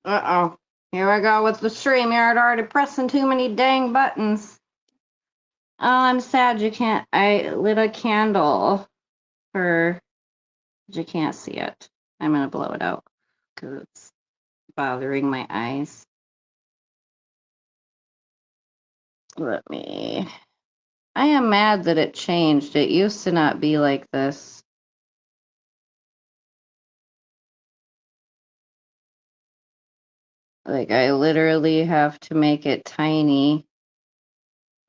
Uh-oh. Here I go with the StreamYard already pressing too many dang buttons. Oh, I'm sad you can't. I lit a candle for. You can't see it. I'm gonna blow it out because it's bothering my eyes. Let me. I am mad that it changed. It used to not be like this. Like, I literally have to make it tiny.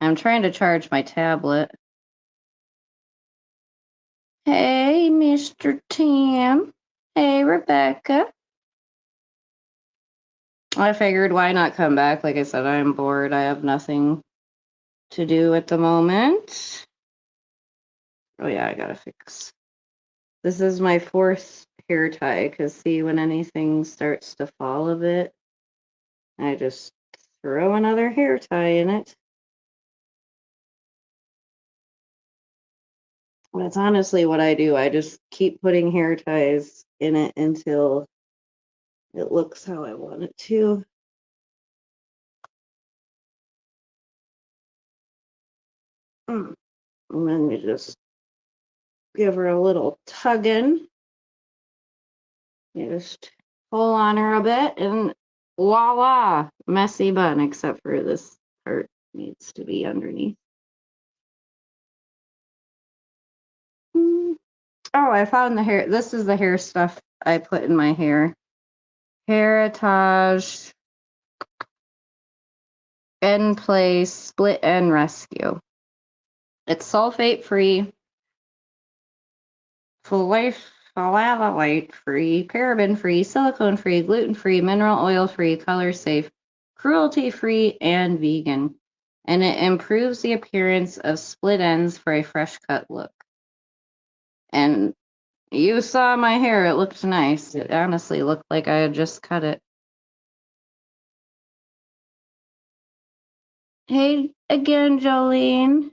I'm trying to charge my tablet. Hey, Mr. Tim. Hey, Rebecca. I figured why not come back? Like I said, I'm bored. I have nothing to do at the moment. Oh, yeah, I gotta fix. This is my fourth hair tie because, see, when anything starts to fall a bit, I just throw another hair tie in it. That's honestly what I do. I just keep putting hair ties in it until it looks how I want it to. And then you just give her a little tugging. You just pull on her a bit and voila, messy bun, except for this part needs to be underneath. Oh, I found the hair. This is the hair stuff I put in my hair. Heritage End Place Split End Rescue. It's sulfate free, phthalate free, paraben free, silicone free, gluten free, mineral oil free, color safe, cruelty free, and vegan. And it improves the appearance of split ends for a fresh cut look. And you saw my hair, it looked nice. It honestly looked like I had just cut it. Hey again, Jolene.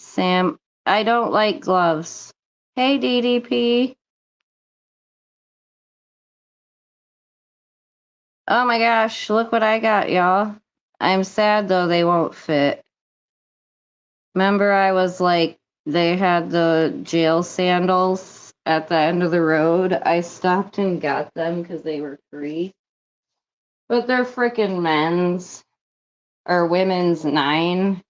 Sam, I don't like gloves. Hey, DDP. Oh my gosh, look what I got, y'all. I'm sad though they won't fit. Remember, I was like, they had the jail sandals at the end of the road. I stopped and got them because they were free. But they're freaking men's or women's 9.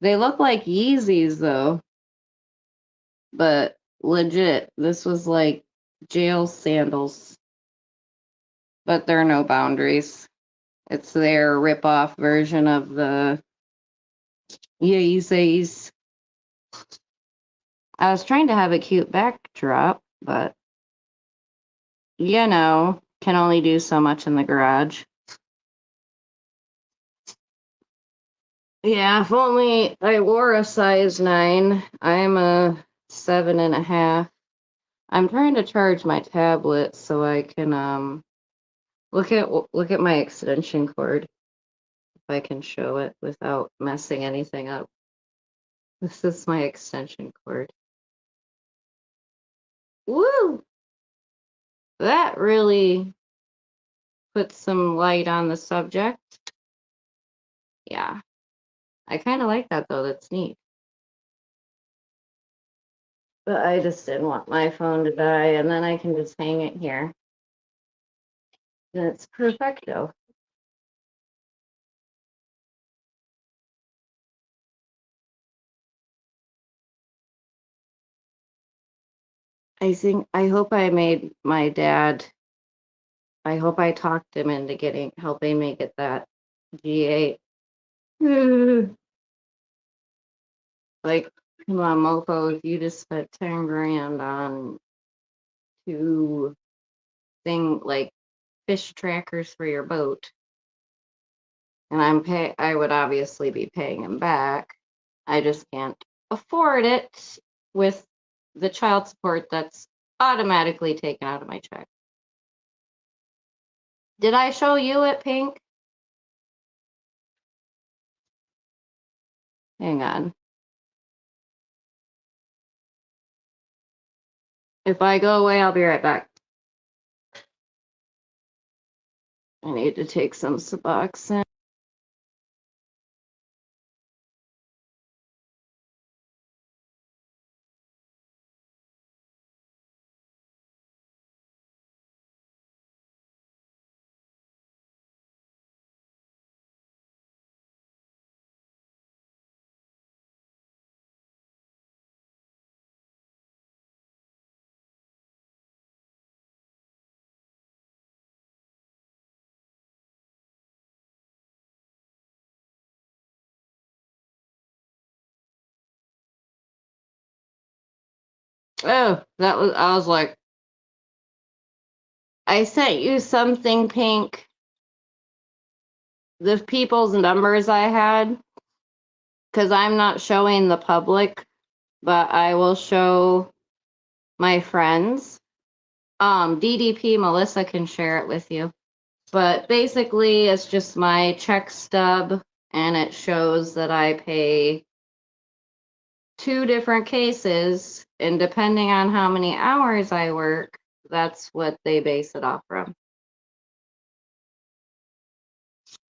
They look like Yeezys though. But legit, this was like jail sandals. But there are no boundaries. It's their rip-off version of the Yeezys. I was trying to have a cute backdrop, but can only do so much in the garage. Yeah, if only I wore a size 9. I'm a 7.5. I'm trying to charge my tablet so I can look at my extension cord if I can show it without messing anything up. This is my extension cord. Woo! That really puts some light on the subject. Yeah. I kind of like that though. That's neat. But I just didn't want my phone to die, and then I can just hang it here. And it's perfecto. I hope I made my dad, I hope I talked him into helping me get that G8. Like, come on, mofos, you just spent 10 grand on 2 like fish trackers for your boat. And I would obviously be paying him back. I just can't afford it with the child support that's automatically taken out of my check. Did I show you it, Pink? Hang on. If I go away, I'll be right back. I need to take some Suboxone. Oh, I was like, I sent you something, Pink. The people's numbers I had, because I'm not showing the public, but I will show my friends. DDP Melissa can share it with you. But basically, it's just my check stub, and it shows that I pay 2 different cases, and depending on how many hours I work, that's what they base it off from.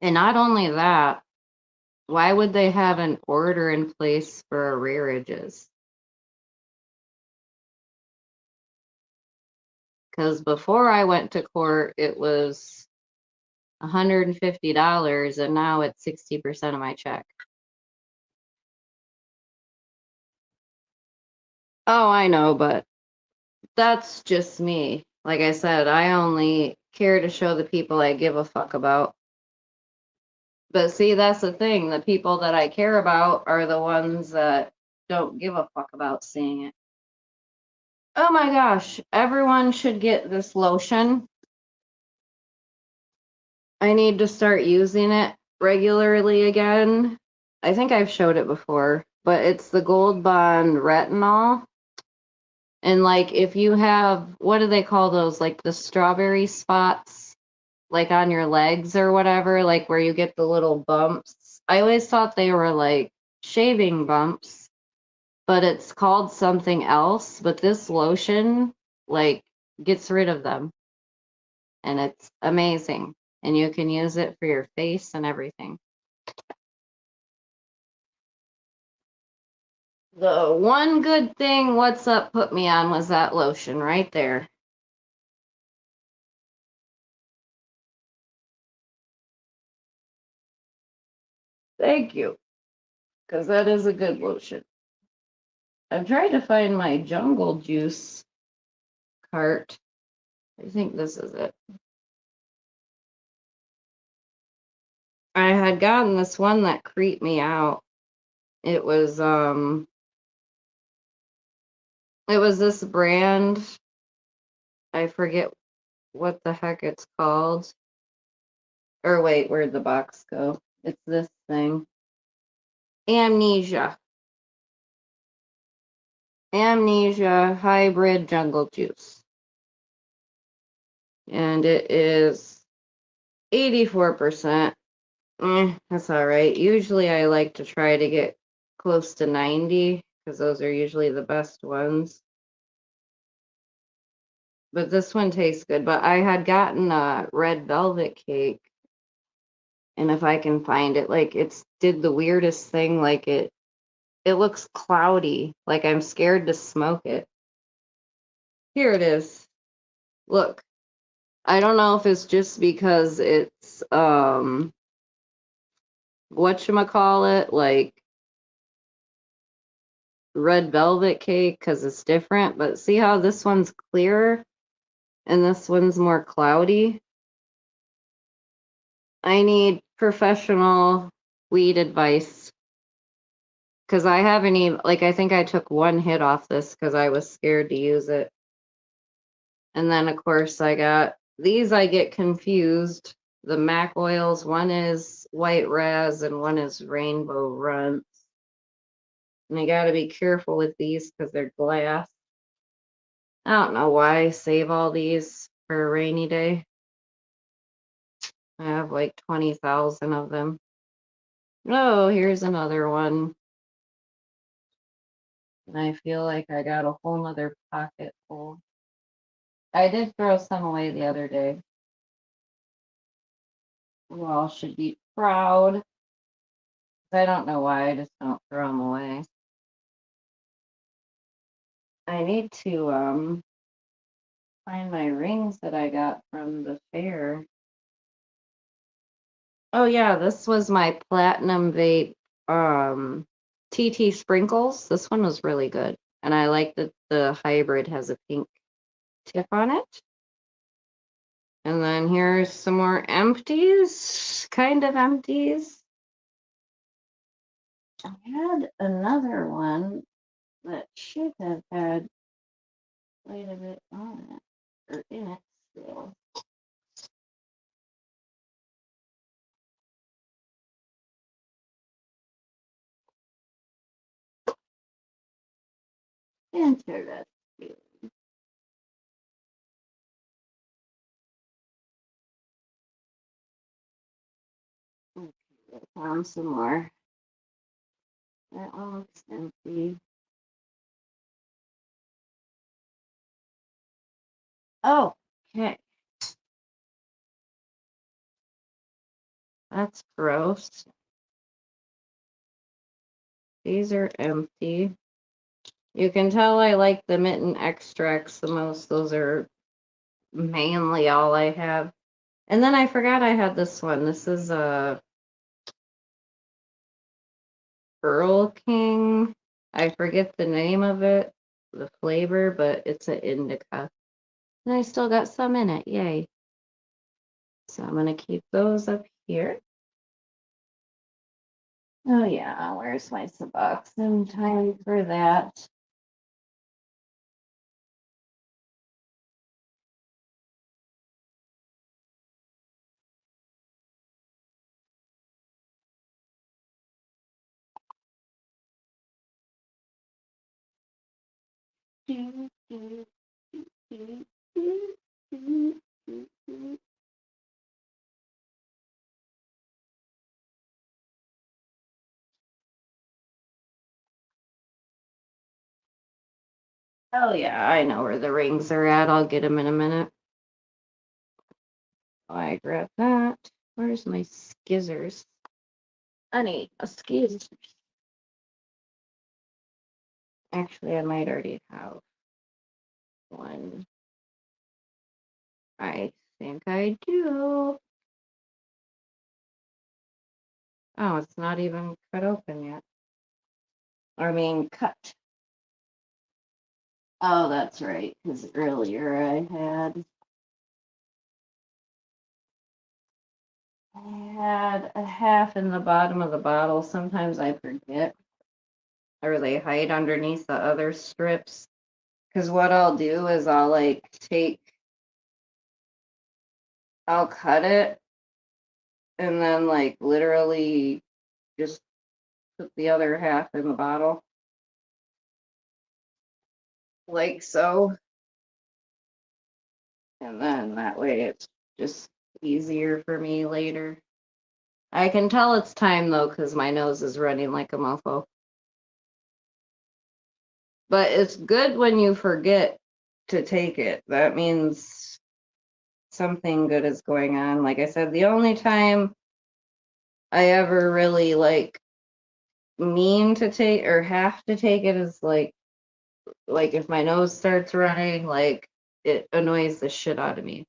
And not only that, why would they have an order in place for arrearages? Because before I went to court, it was $150, and now it's 60% of my check. Oh, I know, but that's just me. Like I said, I only care to show the people I give a fuck about. But see, that's the thing. The people that I care about are the ones that don't give a fuck about seeing it. Oh my gosh, everyone should get this lotion. I need to start using it regularly again. I think I've showed it before, but it's the Gold Bond retinol. And like if you have, what do they call those? Like the strawberry spots, like on your legs or whatever, like where you get the little bumps. I always thought they were like shaving bumps, but it's called something else. But this lotion, like, gets rid of them. And it's amazing. And you can use it for your face and everything. The one good thing What's Up put me on was that lotion right there. Thank you, because that is a good lotion. I'm trying to find my jungle juice cart. I think this is it. I had gotten this one that creeped me out. It was this brand. I forget what the heck it's called. Or wait, where'd the box go? It's this thing. Amnesia. Amnesia hybrid jungle juice. And it is 84%. That's all right. Usually I like to try to get close to 90 because those are usually the best ones. But this one tastes good. But I had gotten a red velvet cake, and if I can find it, like it's did the weirdest thing. Like it looks cloudy. Like I'm scared to smoke it. Here it is. Look. I don't know if it's just because it's whatchamacallit, like red velvet cake because it's different, but see how this one's clearer and this one's more cloudy? I need professional weed advice because I haven't even, like, I think I took one hit off this because I was scared to use it. And then, of course, I got these, I get confused. The Mac oils, one is white raz and one is rainbow runts. And I gotta be careful with these because they're glass. I don't know why I save all these for a rainy day. I have like 20,000 of them. Oh, here's another one. And I feel like I got a whole nother pocket full. I did throw some away the other day. You all should be proud. I don't know why, I just don't throw them away. I need to find my rings that I got from the fair. Oh yeah, this was my platinum vape TT sprinkles. This one was really good. And I like that the hybrid has a pink tip on it. And then here's some more empties, kind of empties. I had another one that should have had quite a bit on it, or in it still. Interesting. Okay, I found some more. That one looks empty. Oh, okay. That's gross. These are empty. You can tell I like the mitten extracts the most. Those are mainly all I have. And then I forgot I had this one. This is a Earl King. I forget the name of it, the flavor, but it's an indica. And I still got some in it. Yay. So I'm going to keep those up here. Oh, yeah. Where's my Suboxone? Time for that. Oh, yeah. I know where the rings are at. I'll get them in a minute. Oh, I grabbed that. Where's my skizzers? I need a skizzers. Actually, I might already have one. I think I do. Oh, it's not even cut open yet. I mean, cut. Oh, that's right, because earlier I had a half in the bottom of the bottle. Sometimes I forget, or they hide underneath the other strips. Because what I'll do is I'll cut it and then like literally just put the other half in the bottle, like so. And then that way it's just easier for me later. I can tell it's time though, because my nose is running like a mofo. But it's good when you forget to take it. That means something good is going on. Like I said, the only time I ever really like mean to take or have to take it is like if my nose starts running, like it annoys the shit out of me.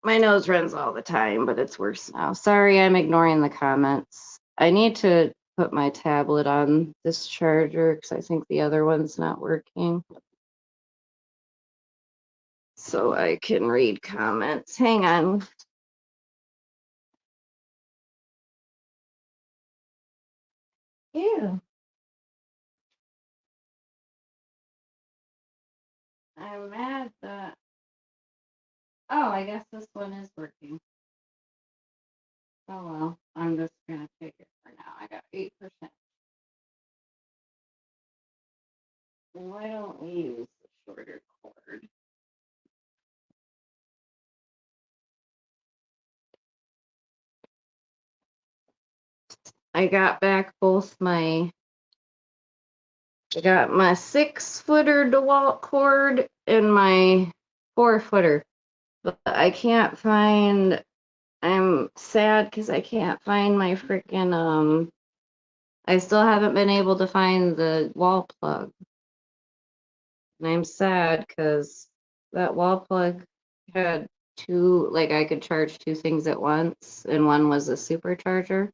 My nose runs all the time, but it's worse now. Sorry, I'm ignoring the comments. I need to put my tablet on this charger because I think the other one's not working. So I can read comments. Hang on. Ew. I'm mad that. Oh, I guess this one is working. Oh well, I'm just gonna take it for now. I got 8%. Why don't we use the shorter cord? I got back both my I got my 6-footer DeWalt cord and my 4-footer, but I can't find I'm sad because I can't find my freaking I still haven't been able to find the wall plug. And I'm sad because that wall plug had two, like I could charge two things at once, and one was a supercharger.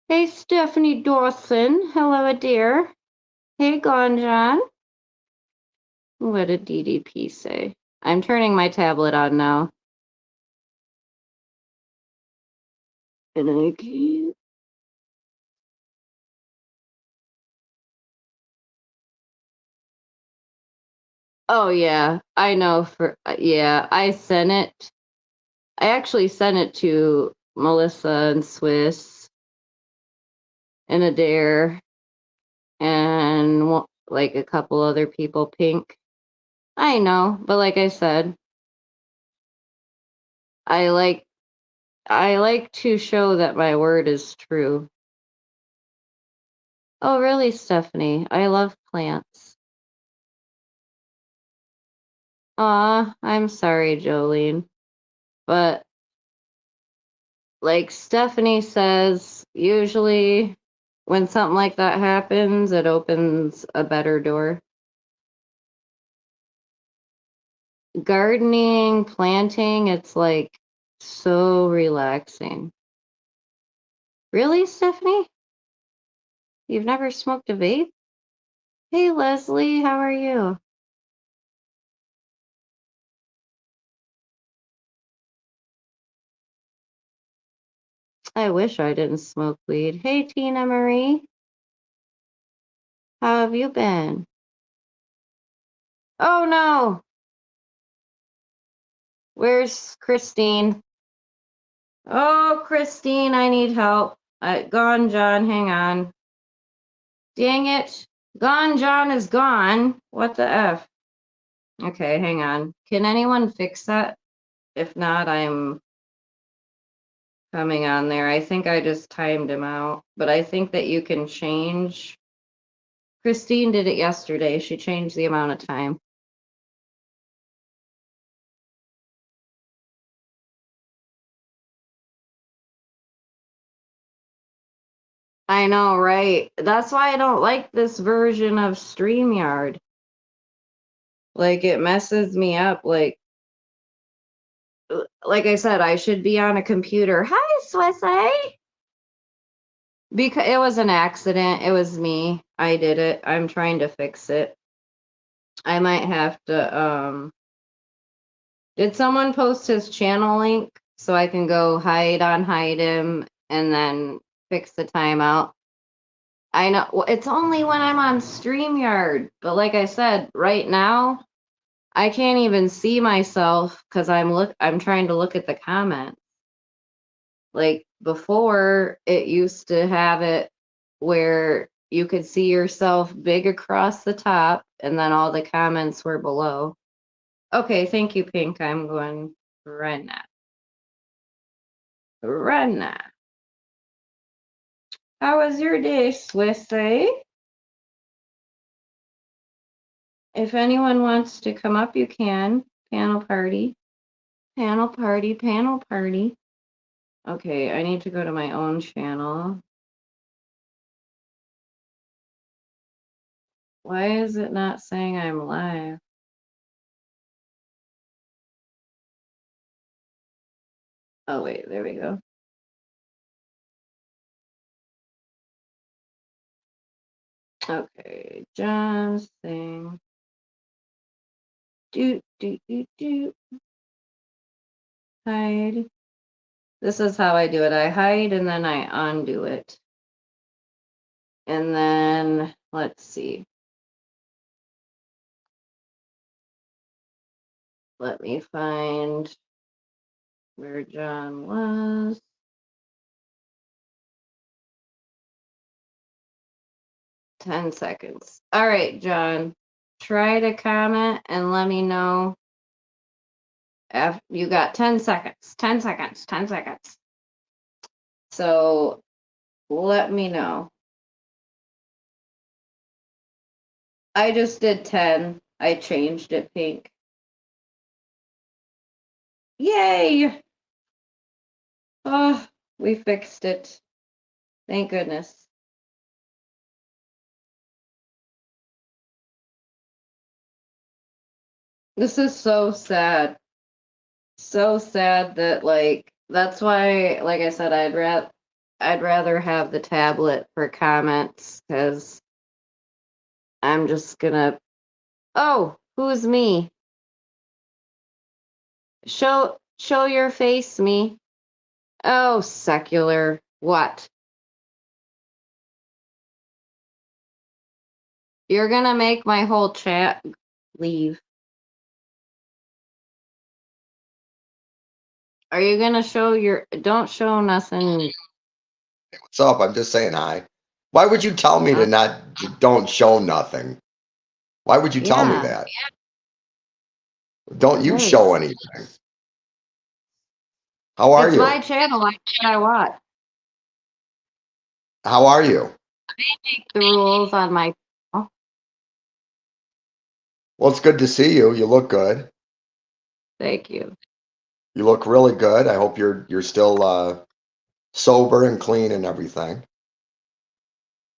Hey, Stephanie Dawson. Hello, dear. Hey, Gonjan. What did DDP say? I'm turning my tablet on now. And I can't. Oh, yeah. I know yeah, I sent it. I actually sent it to Melissa and Swiss and Adair and like a couple other people. Pink. I know, but like I said, I like I like to show that my word is true. Oh, really, Stephanie? I love plants. Aw, I'm sorry, Jolene. But like Stephanie says, usually when something like that happens, it opens a better door. Gardening, planting, it's like so relaxing. Really, Stephanie? You've never smoked a vape? Hey, Leslie, how are you? I wish I didn't smoke weed. Hey, Tina Marie, how have you been? Oh no, where's Christine? Oh, Christine, I need help. Gone, John, hang on. Dang it. Gone, John is gone. What the F? Okay, hang on. Can anyone fix that? If not, I'm coming on there. I think I just timed him out, but I think that you can change. Christine did it yesterday. She changed the amount of time. I know, right? That's why I don't like this version of StreamYard. Like it messes me up. Like I said, I should be on a computer. Hi, Swissy. Because it was an accident. It was me. I did it. I'm trying to fix it. I might have to did someone post his channel link so I can go hide him and then fix the timeout? I know it's only when I'm on StreamYard, but like I said, right now I can't even see myself because I'm trying to look at the comments. Like before, it used to have it where you could see yourself big across the top and then all the comments were below. Okay, thank you, Pink. I'm going run that. Run that. How was your day, Swissy? If anyone wants to come up, you can. Panel party. Panel party, panel party. Okay, I need to go to my own channel. Why is it not saying I'm live? Oh, wait, there we go. Okay, just thing. Do. Hide. This is how I do it. I hide and then I undo it. And then, let's see. Let me find where John was. 10 seconds. All right, John. Try to comment and let me know if you got 10 seconds. 10 seconds. 10 seconds. So let me know. I just did 10. I changed it pink. Yay! Oh, we fixed it. Thank goodness. This is so sad. So sad that like that's why, like I said, I'd rather have the tablet for comments because I'm just gonna. Oh, who's me? Show your face, me. Oh, secular. What? You're gonna make my whole chat leave. Are you gonna show your? Don't show nothing. What's up? I'm just saying hi. Why would you tell me to not, don't show nothing? Why would you tell me Yeah, that? Don't you show because anything. How are it's you? my channel. I do what I want. How are you? Make the rules on my. Oh, Well, it's good to see you. You look good. thank you. You look really good. I hope you're still sober and clean and everything.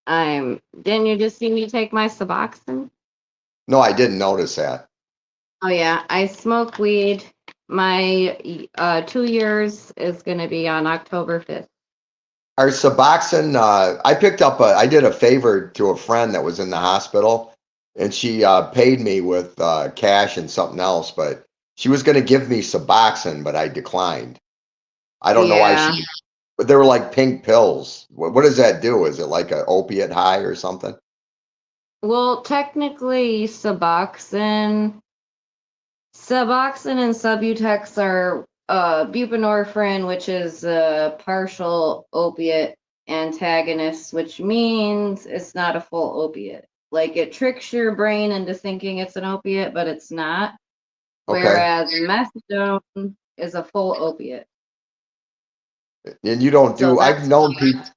Didn't you just see me take my Suboxone? No, I didn't notice that. Oh yeah, I smoke weed. My 2 years is gonna be on October 5th. Our Suboxone, I did a favor to a friend that was in the hospital, and she paid me with cash and something else, but she was going to give me Suboxone, but I declined. I don't know why Yeah. but they were like pink pills. What does that do? Is it like an opiate high or something? Well, technically, Suboxone and Subutex are buprenorphine, which is a partial opiate antagonist, which means it's not a full opiate. Like it tricks your brain into thinking it's an opiate, but it's not. Okay. Whereas methadone is a full opiate. And you don't So do, I've that's known people, why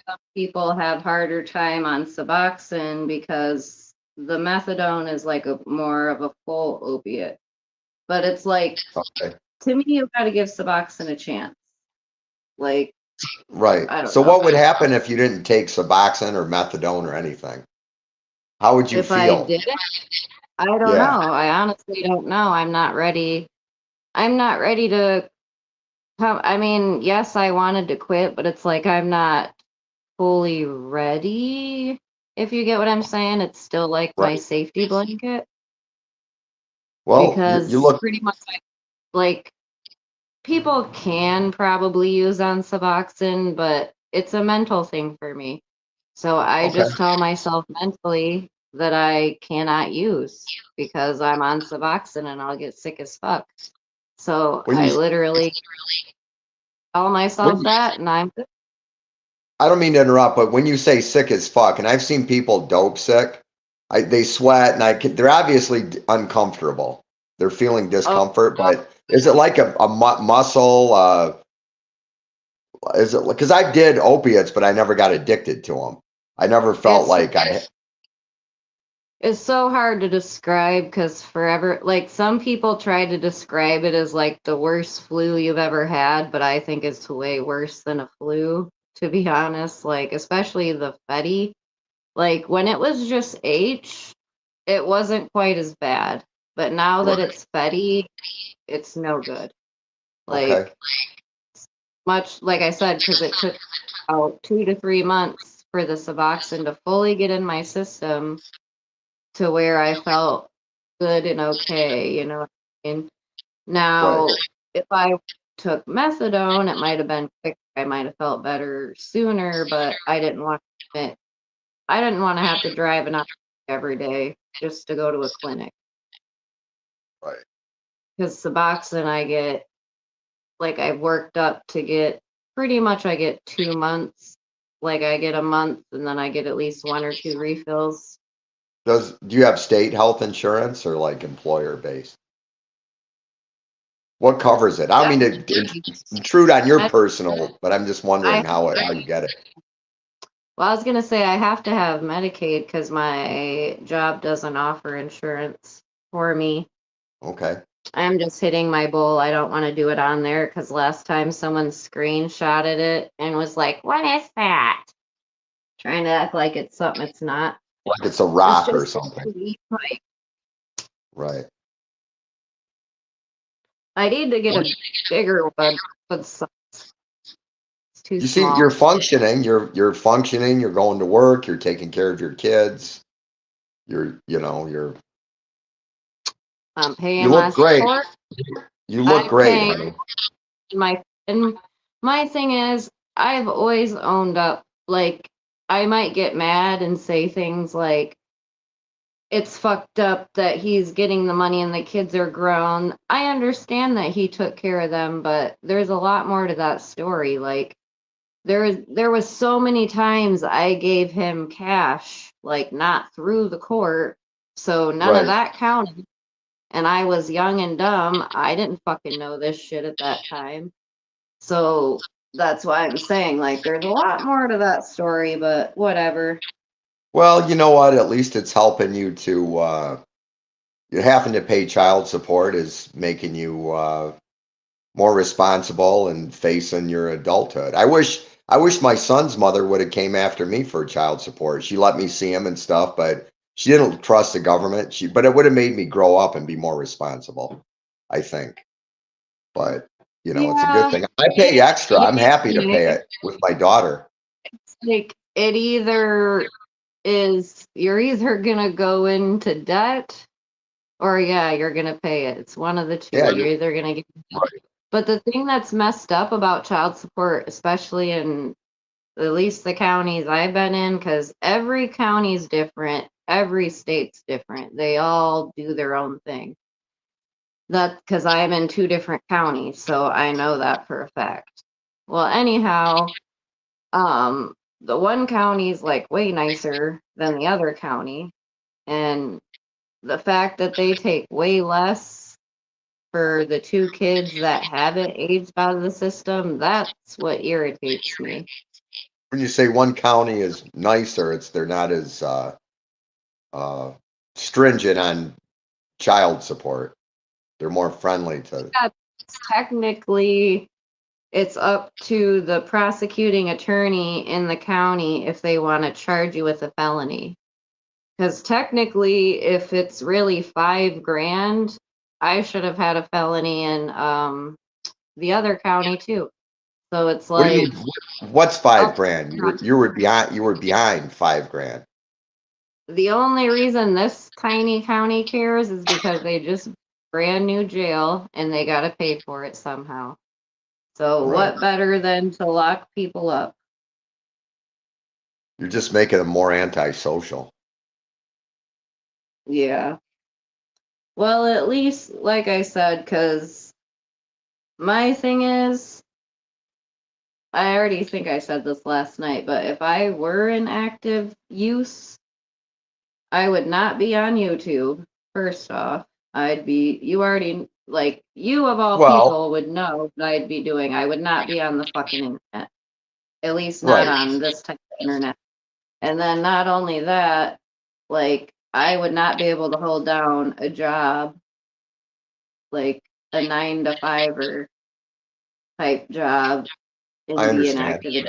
some people have harder time on Suboxone because the methadone is like a more of a full opiate. But it's like okay, to me, you got to give Suboxone a chance. Like, right. I don't So know. what would happen if you didn't take Suboxone or methadone or anything? How would you If I feel? did it, I don't know. Yeah, I honestly don't know. I'm not ready. I'm not ready to come. I mean, yes, I wanted to quit, but it's like I'm not fully ready. If you get what I'm saying, it's still like my right. safety blanket Well, you because look, pretty much like people can probably use on Suboxone, but it's a mental thing for me. So I okay. just tell myself mentally that I cannot use because I'm on Suboxone and I'll get sick as fuck. So When I you, literally tell when myself you, that and I'm good. I don't mean to interrupt, but when you say sick as fuck, and I've seen people dope sick, they sweat and they're obviously uncomfortable. They're feeling Oh, discomfort, but is it like a muscle? Is it because I did opiates, but I never got addicted to them. I never felt it's like it's so hard to describe because forever like some people try to describe it as like the worst flu you've ever had, but I think it's way worse than a flu, to be honest. Like especially the Fetty. Like when it was just H, it wasn't quite as bad. But now that right. it's Fetty, it's no good. Okay, Like much like I said, because it took about 2 to 3 months for the Suboxone to fully get in my system to where I felt good and okay, you know what I mean? right, Now, if I took methadone, it might have been quick. I might have felt better sooner, but I didn't want to have to drive an hour every day just to go to a clinic. right. Because Suboxone, I get like I've worked up to get pretty much I get 2 months. Like I get a month and then I get at least one or two refills. Do you have state health insurance or like employer based? What covers it? I don't mean to intrude on your I, personal, but I'm just I wondering how you get it. Well, I was gonna say I have to have Medicaid because my job doesn't offer insurance for me. Okay. I'm just hitting my bowl. I don't want to do it on there because last time someone screenshotted it and was like, "What is that?" Trying to act like it's something it's not. Like it's a It's rock or just something. like Right. I need to get a bigger one, but it's too You see, you're small. functioning. You're functioning. You're going to work. You're taking care of your kids. You're I'm you paying look less great. for it. You look I'm great, paying honey. and my thing is I've always owned up. Like I might get mad and say things like it's fucked up that he's getting the money and the kids are grown. I understand that he took care of them, but there's a lot more to that story. Like there was so many times I gave him cash, like not through the court. So none of Right. that counted. And I was young and dumb. I didn't fucking know this shit at that time. So that's why I'm saying like there's a lot more to that story, but whatever. Well, you know what? At least it's helping you to. You're having to pay child support is making you more responsible and facing your adulthood. I wish my son's mother would have came after me for child support. She let me see him and stuff, but she didn't trust the government. But it would have made me grow up and be more responsible, I think. But it's a good Yeah, thing. I pay extra. I'm happy to pay it's it with my daughter. like it either is you're either gonna go into debt or yeah, you're gonna pay it. It's one of the two. Yeah, You're either gonna get. But the thing that's messed up about child support, especially in at least the counties I've been in, because every county's different, every state's different. They all do their own thing. That because I'm in two different counties, so I know that for a fact. Well, anyhow, the one county's like way nicer than the other county, and the fact that they take way less for the two kids that haven't aged out of the system, that's what irritates me. when you say one county is nicer, they're not as uh, stringent on child support. They're more friendly to. Yeah, technically, it's up to the prosecuting attorney in the county if they want to charge you with a felony. Because technically, if it's really 5 grand, I should have had a felony in the other county too. So it's What do you like mean? What's five up. grand? You were behind 5 grand. The only reason this tiny county cares is because they just brand new jail and they got to pay for it somehow. So Right. what better than to lock people up? You're just making them more antisocial. Yeah. Well, at least, like I said, because my thing is, I already think I said this last night, but if I were in active use, I would not be on YouTube. First off, you already, like, you of all Well, people would know what I'd be doing. I would not be on the fucking internet, at least not right. on this type of internet. And then not only that, like, I would not be able to hold down a job, like a 9 to 5 or type job I and be an understand. active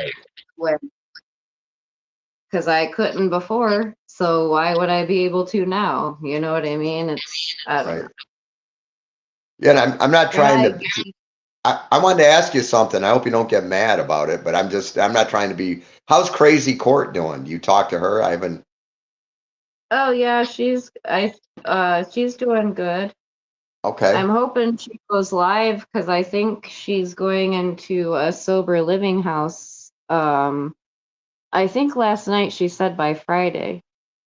because I couldn't before. So why would I be able to now? You know what I mean? I don't Right. know. Yeah, and I'm not And trying to. I wanted to ask you something. I hope you don't get mad about it, but I'm not trying to be. How's Crazy Court doing? You talk to her? I haven't. oh yeah, she's doing good. Okay. I'm hoping she goes live because I think she's going into a sober living house. I think last night she said by Friday.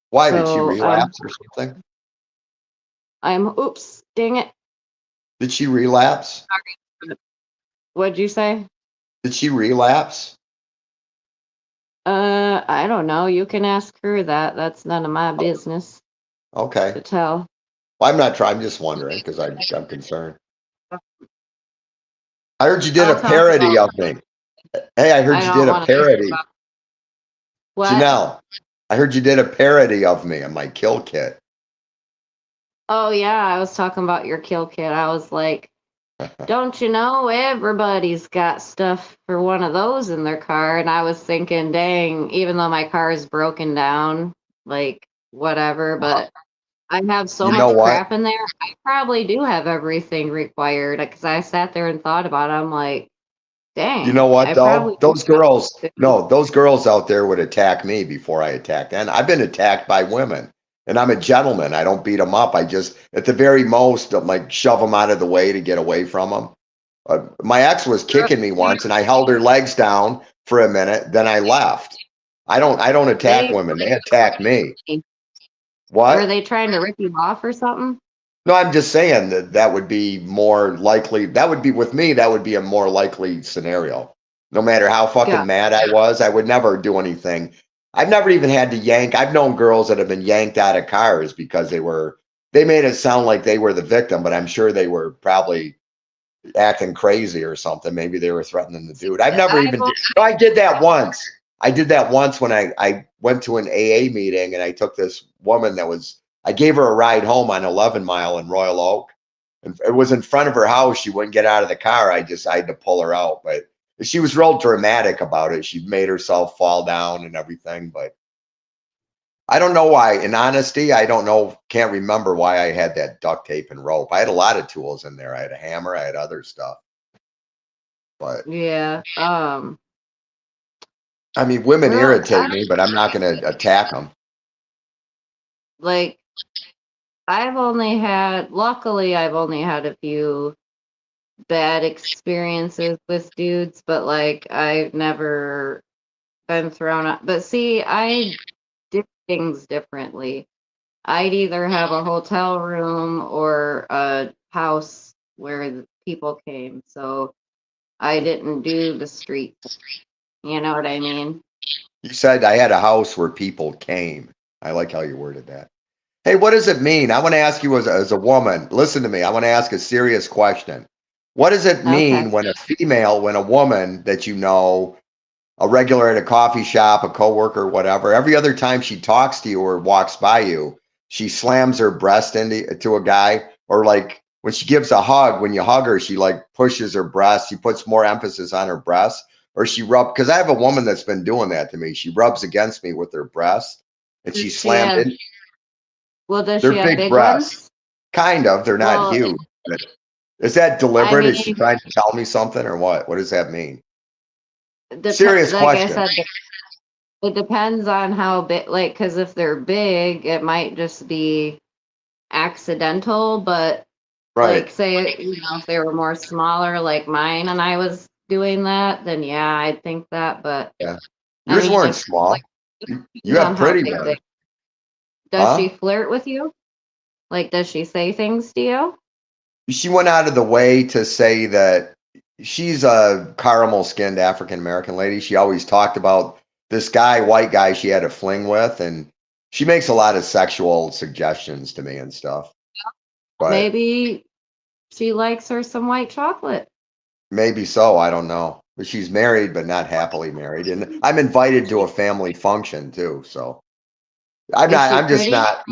Why did she So relapse or something? oops, dang it. Did she relapse? What'd you say? Did she relapse? I don't know. You can ask her that. That's none of my business Okay. to tell. Well, I'm not trying. I'm just wondering because I'm concerned. I heard you did I'll a talk parody about. of me. Hey, I heard I you did don't a want to talk parody. about what. Janelle, I heard you did a parody of me on my kill kit. Oh yeah, I was talking about your kill kit. I was like, don't you know everybody's got stuff for one of those in their car? And I was thinking, dang, even though my car is broken down, like whatever, but I have so You know much what? crap in there. I probably do have everything required because I sat there and thought about it. I'm like, You know dang, what I probably though? do Those have girls, everything. no, those girls out there would attack me before I attacked. And I've been attacked by women. And I'm a gentleman. I don't beat them up. I just, at the very most, I'm like shove them out of the way to get away from them. My ex was kicking me once, and I held her legs down for a minute. Then I left. I don't attack They women. They attack me. were What? they trying to rip you off or something? No, I'm just saying that that would be more likely. That would be with me. That would be a more likely scenario. No matter how Yeah. fucking mad I was, I would never do anything. I've never even had to yank. I've known girls that have been yanked out of cars because they made it sound like they were the victim, but I'm sure they were probably acting crazy or something. Maybe they were threatening the dude. I've never I've even did. No, I did that once. I did that once when I went to an AA meeting and I took this woman I gave her a ride home on 11 Mile in Royal Oak. And it was in front of her house. She wouldn't get out of the car. I decided to pull her out. But she was real dramatic about it. She made herself fall down and everything. But I don't know why. In honesty, I don't know. Can't remember why I had that duct tape and rope. I had a lot of tools in there. I had a hammer. I had other stuff. But yeah. I mean, women Well, irritate me, but I'm not going to attack them. like luckily I've only had a few bad experiences with dudes, but like I've never been thrown out. But see, I did things differently. I'd either have a hotel room or a house where the people came. So I didn't do the streets. You know what I mean? You said I had a house where people came. I like how you worded that. Hey, what does it mean? I want to ask you as a woman. Listen to me. I want to ask a serious question. What does it Okay. mean when a woman that you know, a regular at a coffee shop, a coworker, whatever, every other time she talks to you or walks by you, she slams her breast into to a guy, or like when she gives a hug, when you hug her, she like pushes her breast, she puts more emphasis on her breast, or she because I have a woman that's been doing that to me. She rubs against me with her breast and she Does she slammed have in. does she They're have big big breasts. ones? Kind of. They're not Well, huge. But is that I deliberate? Is she mean, trying to tell me something or what? What does that mean? Serious like I question. said, it depends on how big, like, because if they're big, it might just be accidental, but like, Right. say, if they were more smaller, like mine, and I was doing that, then yeah, I'd think that. But Yeah. I Yours mean, weren't it like small. You depends on have how pretty big they. ones. Does she Huh? flirt with you? Like, does she say things to you? She went out of the way to say that she's a caramel skinned African American lady. She always talked about this guy, white guy she had a fling with, and she makes a lot of sexual suggestions to me and stuff. But Maybe she likes her some white chocolate. maybe so. I don't know. But she's married, but not happily married. And I'm invited to a family function too. So Is she I'm just pretty? not,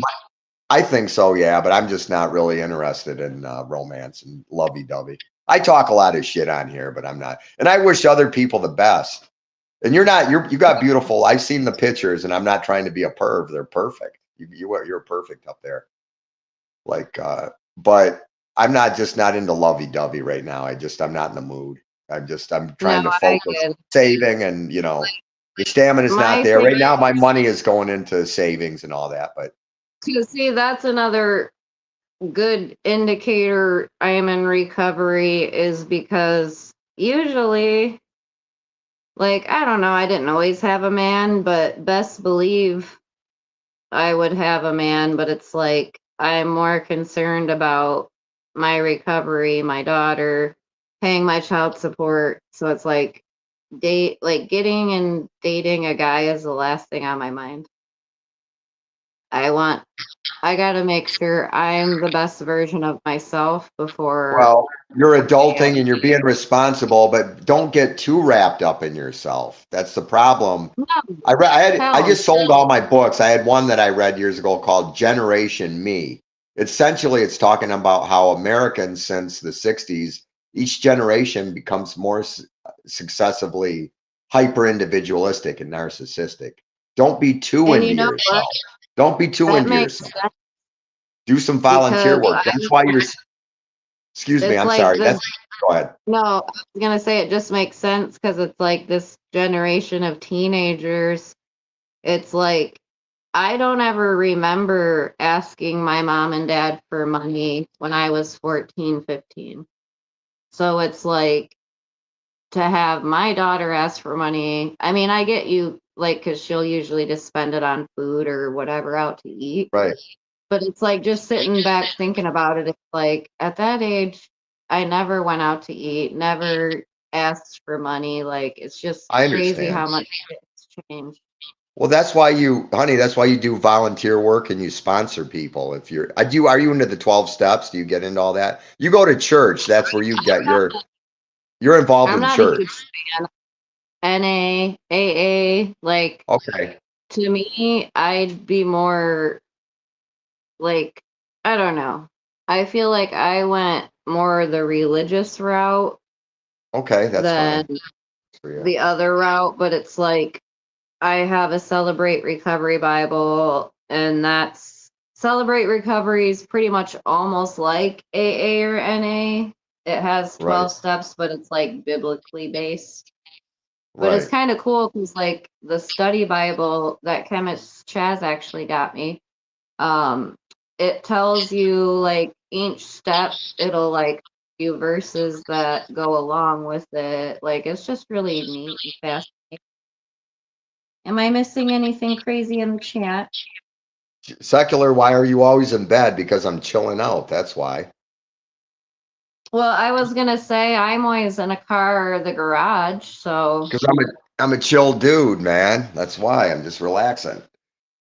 I think so, yeah, but I'm just not really interested in romance and lovey dovey. I talk a lot of shit on here, but I'm not. And I wish other people the best. And you got beautiful. I've seen the pictures and I'm not trying to be a perv. They're perfect. You're perfect up there. Like, but I'm not into lovey dovey right now. I'm not in the mood. I'm No, trying to I focus get saving and, the stamina's not my there. thing. Right now, my money is going into savings and all that, but To see, that's another good indicator I am in recovery is because usually, like, I don't know, I didn't always have a man, but best believe I would have a man, but it's like I'm more concerned about my recovery, my daughter, paying my child support. So it's like getting and dating a guy is the last thing on my mind. I want I got to make sure I'm the best version of myself before. well, you're Yeah. adulting and you're being responsible, but don't get too wrapped up in yourself. That's the problem. No, I hell just sold all my books. I had one that I read years ago called Generation Me. essentially it's talking about how Americans since the 60s, each generation becomes more successively hyper individualistic and narcissistic. Don't be too And into you know what? yourself. Don't be too That into makes yourself. sense Do some volunteer because work. That's why you're, excuse me, it's I'm like sorry. this. Go ahead. No, I was gonna say it just makes sense because it's like this generation of teenagers. It's like I don't ever remember asking my mom and dad for money when I was 14, 15. So it's like to have my daughter ask for money. I mean, I get you, like, because she'll usually just spend it on food or whatever out to eat. Right. But it's like just sitting back thinking about it. It's like at that age, I never went out to eat, never asked for money. Like, it's just I crazy understand. how much it's changed. Well, that's why you, honey, that's why you do volunteer work and you sponsor people. If you're, are you into the 12 steps? Do you get into all that? You go to church, that's where you get you're involved I'm in not a church. huge fan. NA, AA, like Okay. to me, I'd be more like, I don't know. I feel like I went more the religious route Okay, that's than fine for you. the other route, but it's like I have a Celebrate Recovery Bible, and that's Celebrate Recovery is pretty much almost like AA or NA. It has Right. 12 steps, but it's like biblically based. But it's Right. kind of cool because like the study Bible that chemist Chaz actually got me, um, it tells you like each step, it'll like few verses that go along with it. Like it's just really neat and fascinating. Am I missing anything crazy in the chat? Secular, why are you always in bed? Because I'm chilling out. That's why. Well, I was gonna say I'm always in a car or the garage, so Because I'm a chill dude, man. That's why I'm just relaxing.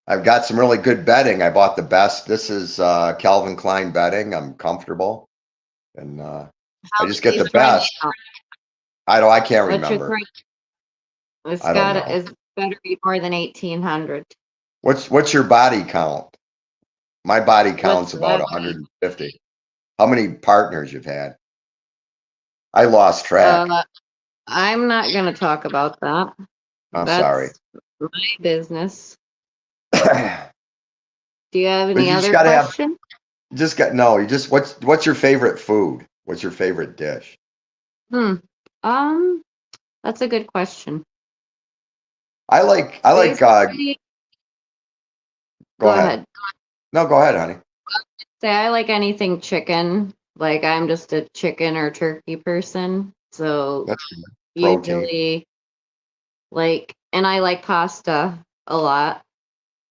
I've got some really good bedding. I bought the best. This is Calvin Klein bedding. I'm comfortable, and I how do just get they the price best. now? I can't What's your remember. price? It's I don't got know. it's better be more than 1800. What's your body count? My body What's count's about that? 150. How many partners you've had? I lost track. Uh, I'm not gonna talk about that. I'm sorry. That's my business. But Do you have you any just other gotta have question? just got no, you just what's your favorite food? What's your favorite dish? Hmm. Um, that's a good question. I like Basically, go go ahead. ahead. No, go ahead, honey. Say I like anything chicken. Like I'm just a chicken or turkey person. So That's good. Protein. usually like, and I like pasta a lot.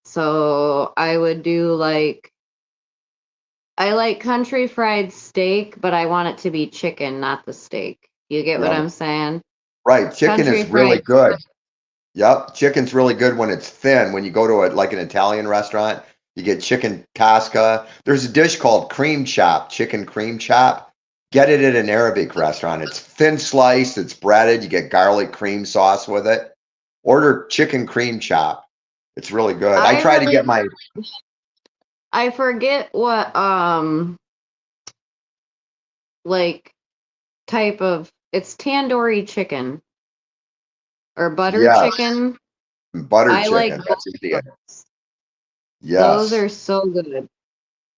So I would do like, I like country fried steak, but I want it to be chicken, not the steak. You get what Yeah. I'm saying? Right. Chicken Country is really fried. good. Yep. Chicken's really good when it's thin. When you go to like an Italian restaurant, you get chicken casca. There's a dish called cream chop, chicken cream chop. Get it at an Arabic restaurant. It's thin sliced, it's breaded. You get garlic cream sauce with it. Order chicken cream chop. It's really good. I I try to get really, my, I forget what like type of, it's tandoori chicken or butter yes, chicken. butter I like chicken. both That's of Indian. those. Those Yes. are so good.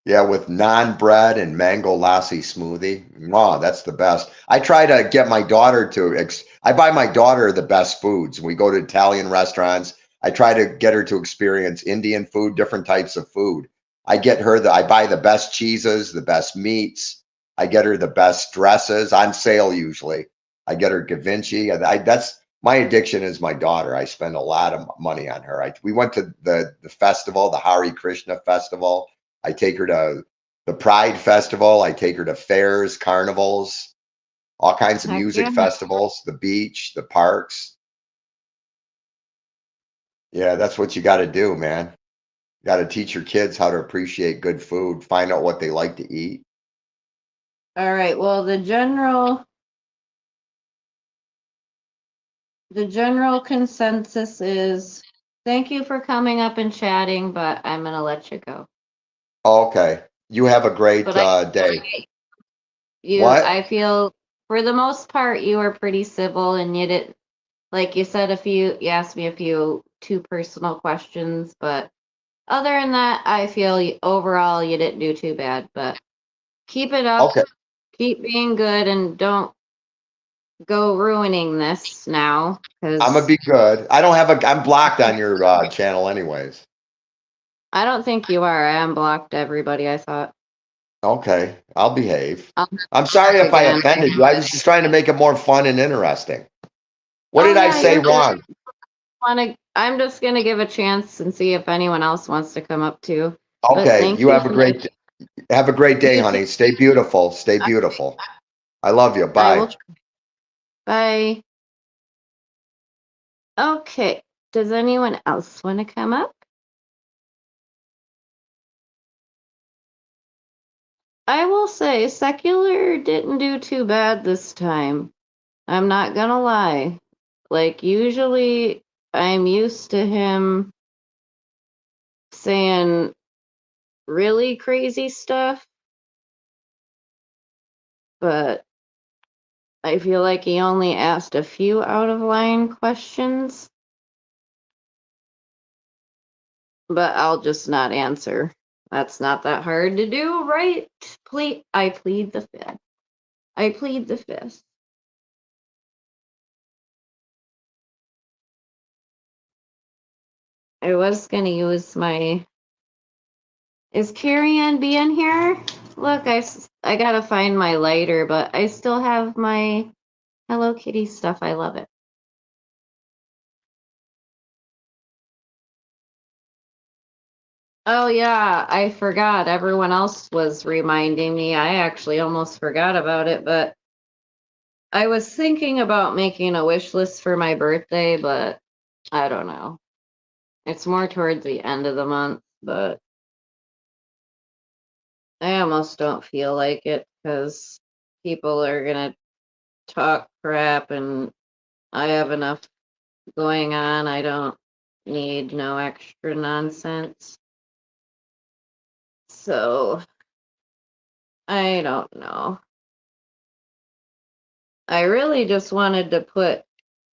Yeah, with naan bread and mango lassi smoothie. Wow, that's the best. I try to get my daughter to, I buy my daughter the best foods. We go to Italian restaurants. I try to get her to experience Indian food, different types of food. I buy the best cheeses, the best meats. I get her the best dresses on sale usually. I get her Da Vinci. That's my addiction is my daughter. I spend a lot of money on her. We went to the festival, the Hari Krishna festival. I take her to the Pride Festival. I take her to fairs, carnivals, all kinds of Heck music yeah. festivals, the beach, the parks. Yeah, that's what you got to do, man. You got to teach your kids how to appreciate good food, find out what they like to eat. All right. Well, the general consensus is thank you for coming up and chatting, but I'm gonna let you go. Oh, okay. You have a great But I day. you What? I feel for the most part you were pretty civil and you didn't like you said you asked me a few too personal questions, but other than that, I feel overall you didn't do too bad, but keep it up, Okay. keep being good, and don't go ruining this now, I'm gonna because be good. I don't have a. I'm blocked on your channel, anyways. I don't think you are. I unblocked everybody, I thought. Okay, I'll behave. I'll I'm sorry back if I again. offended you. I was just trying to make it more fun and interesting. What Oh did I yeah, say you're good. wrong? I'm just gonna give a chance and see if anyone else wants to come up too. But Okay, thank you you. have a great day, You too. honey. Stay beautiful. Stay beautiful. I love you. I Bye. will. Bye. Okay. Does anyone else want to come up? I will say secular didn't do too bad this time. I'm not gonna lie. Like usually I'm used to him saying really crazy stuff, but I feel like he only asked a few out of line questions, but I'll just not answer. That's not that hard to do, right? I plead the fifth. I plead the fifth. I was gonna use my. Is Carrie Ann being here? Look, I gotta find my lighter, but I still have my Hello Kitty stuff. I love it. Oh yeah, I forgot. Everyone else was reminding me. I actually almost forgot about it, but I was thinking about making a wish list for my birthday, but I don't know. It's more towards the end of the month, but I almost don't feel like it because people are gonna talk crap and I have enough going on. I don't need no extra nonsense. So I don't know. I really just wanted to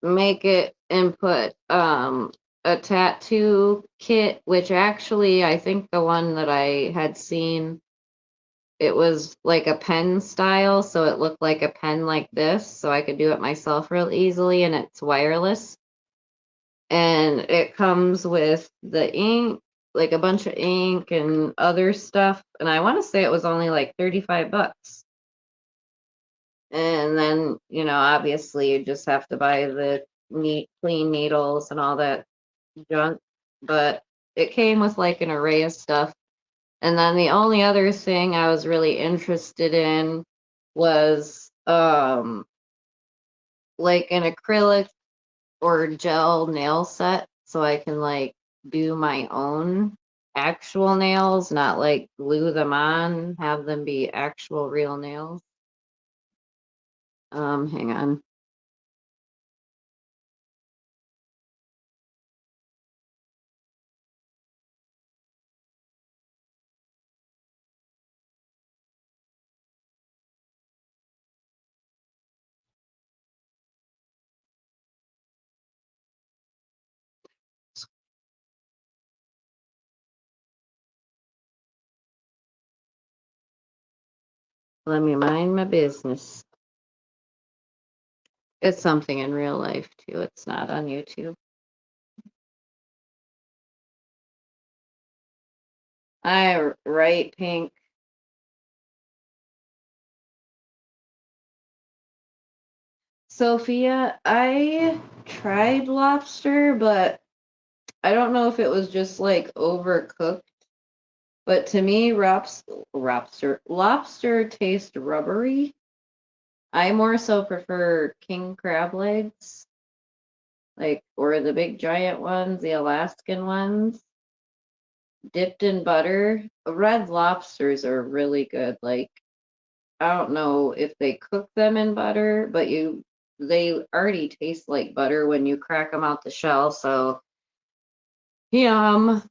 make it and put a tattoo kit, which actually I think the one that I had seen, it was like a pen style, so it looked like a pen like this, so I could do it myself real easily, and it's wireless. And it comes with the ink, like a bunch of ink and other stuff, and I want to say it was only like 35 bucks. And then, obviously you just have to buy the neat clean needles and all that junk. But it came with like an array of stuff. And then the only other thing I was really interested in was like an acrylic or gel nail set so I can like do my own actual nails, not like glue them on, have them be actual real nails. Hang on. Let me mind my business. It's something in real life too. It's not on YouTube. I write pink. Sophia, I tried lobster, but I don't know if it was just like overcooked. But to me, lobster tastes rubbery. I more so prefer king crab legs, like or the big giant ones, the Alaskan ones, dipped in butter. Red lobsters are really good. Like I don't know if they cook them in butter, but they already taste like butter when you crack them out the shell. So yum.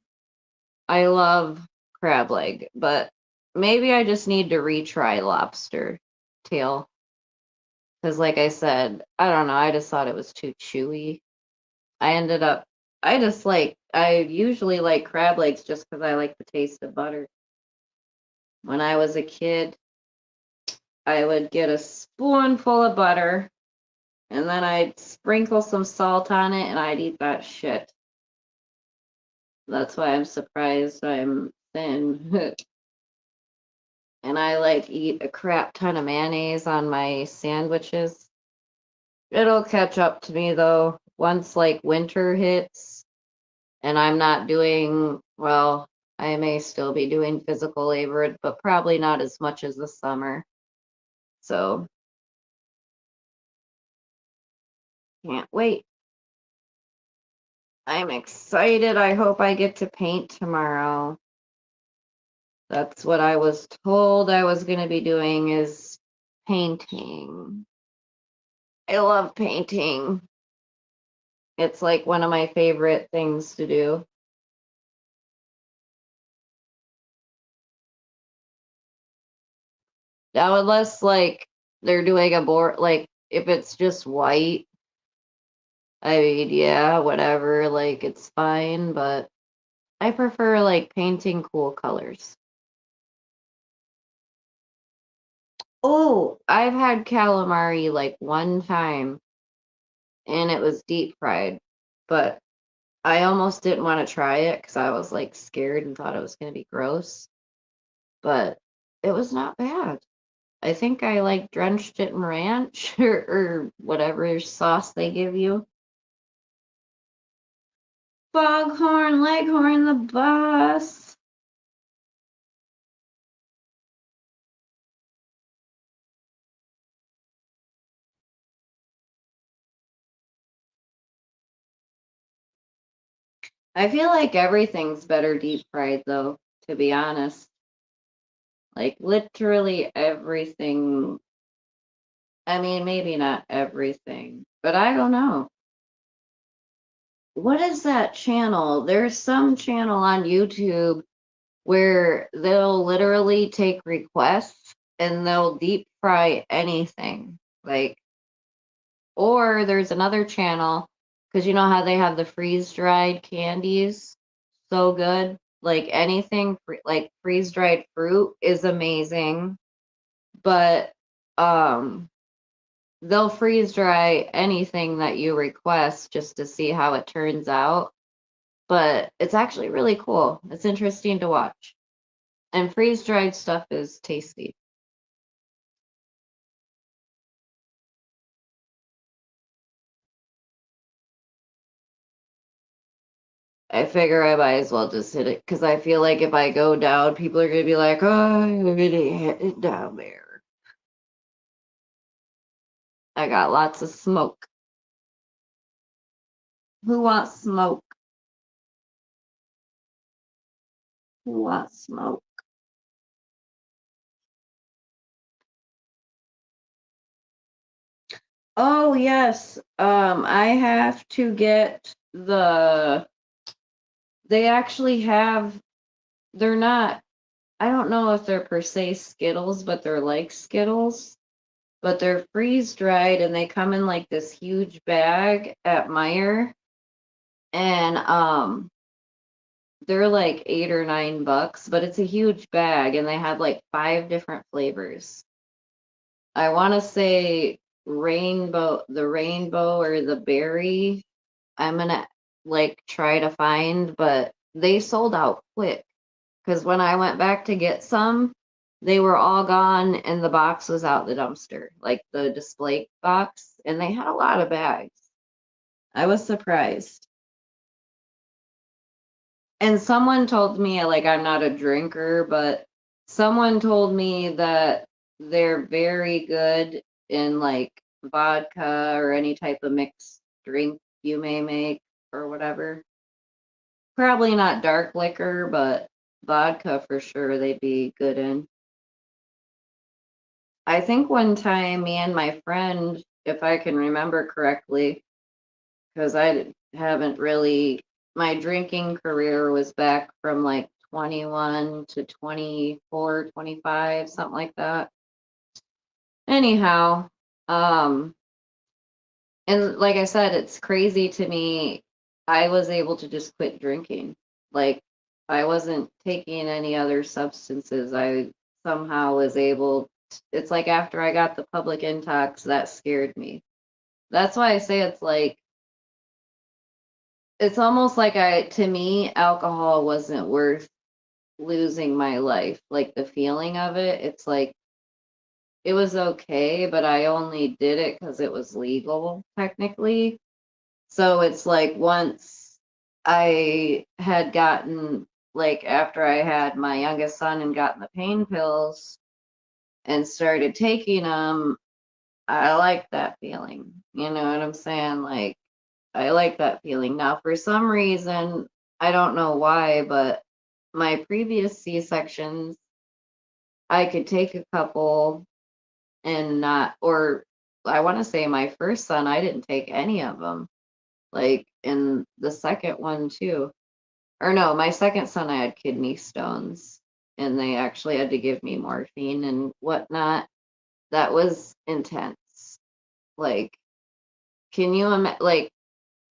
I love crab leg, but maybe I just need to retry lobster tail. Because, like I said, I don't know. I just thought it was too chewy. I ended up, I usually like crab legs just because I like the taste of butter. When I was a kid, I would get a spoonful of butter and then I'd sprinkle some salt on it and I'd eat that shit. That's why I'm surprised I'm thin. And I like eat a crap ton of mayonnaise on my sandwiches. It'll catch up to me though once like winter hits and I'm not doing, well, I may still be doing physical labor, but probably not as much as the summer. So can't wait. I'm excited. I hope I get to paint tomorrow. That's what I was told I was going to be doing is painting. I love painting. It's like one of my favorite things to do. Now, unless like they're doing a board, like if it's just white, I mean, yeah, whatever, like it's fine, but I prefer like painting cool colors. Oh, I've had calamari like one time and it was deep fried, but I almost didn't want to try it because I was like scared and thought it was going to be gross, but it was not bad. I think I like drenched it in ranch or whatever sauce they give you. Foghorn Leghorn the bus. I feel like everything's better deep fried though, to be honest. Like literally everything. I mean, maybe not everything, but I don't know. What is that channel? There's some channel on YouTube where they'll literally take requests and they'll deep fry anything. Like, or there's another channel because you know how they have the freeze dried candies? So good. Like anything like freeze dried fruit is amazing, but um they'll freeze dry anything that you request just to see how it turns out. But it's actually really cool. It's interesting to watch. And freeze dried stuff is tasty. I figure I might as well just hit it because I feel like if I go down, people are going to be like, oh, I'm going to hit it down there. I got lots of smoke. Who wants smoke? Who wants smoke? Oh, yes. I have to get they actually have, they're not, I don't know if they're per se Skittles, but they're like Skittles, but they're freeze dried and they come in like this huge bag at Meijer. And they're like $8 or $9, but it's a huge bag and they have like 5 different flavors. I want to say the rainbow or the berry. I'm gonna like try to find, but they sold out quick because when I went back to get some, they were all gone and the box was out the dumpster, like the display box, and they had a lot of bags. I was surprised. And someone told me, like, I'm not a drinker, but someone told me that they're very good in like vodka or any type of mixed drink you may make or whatever. Probably not dark liquor, but vodka for sure they'd be good in. I think one time me and my friend, if I can remember correctly, because I haven't really, my drinking career was back from like 21 to 24, 25, something like that. Anyhow, and like I said, it's crazy to me. I was able to just quit drinking. Like, I wasn't taking any other substances. I somehow was able it's like after I got the public intox, that scared me. That's why I say it's almost like to me, alcohol wasn't worth losing my life. Like the feeling of it, it's like it was okay, but I only did it because it was legal, technically. So it's like once I had gotten, like after I had my youngest son and gotten the pain pills and started taking them, I like that feeling. You know what I'm saying? Like, I like that feeling. Now, for some reason, I don't know why, but my previous C-sections, I could take a couple and not, or I want to say my first son, I didn't take any of them. Like, in the second one, too. Or no, my second son, I had kidney stones, and they actually had to give me morphine and whatnot. That was intense. Like, can you imagine? Like,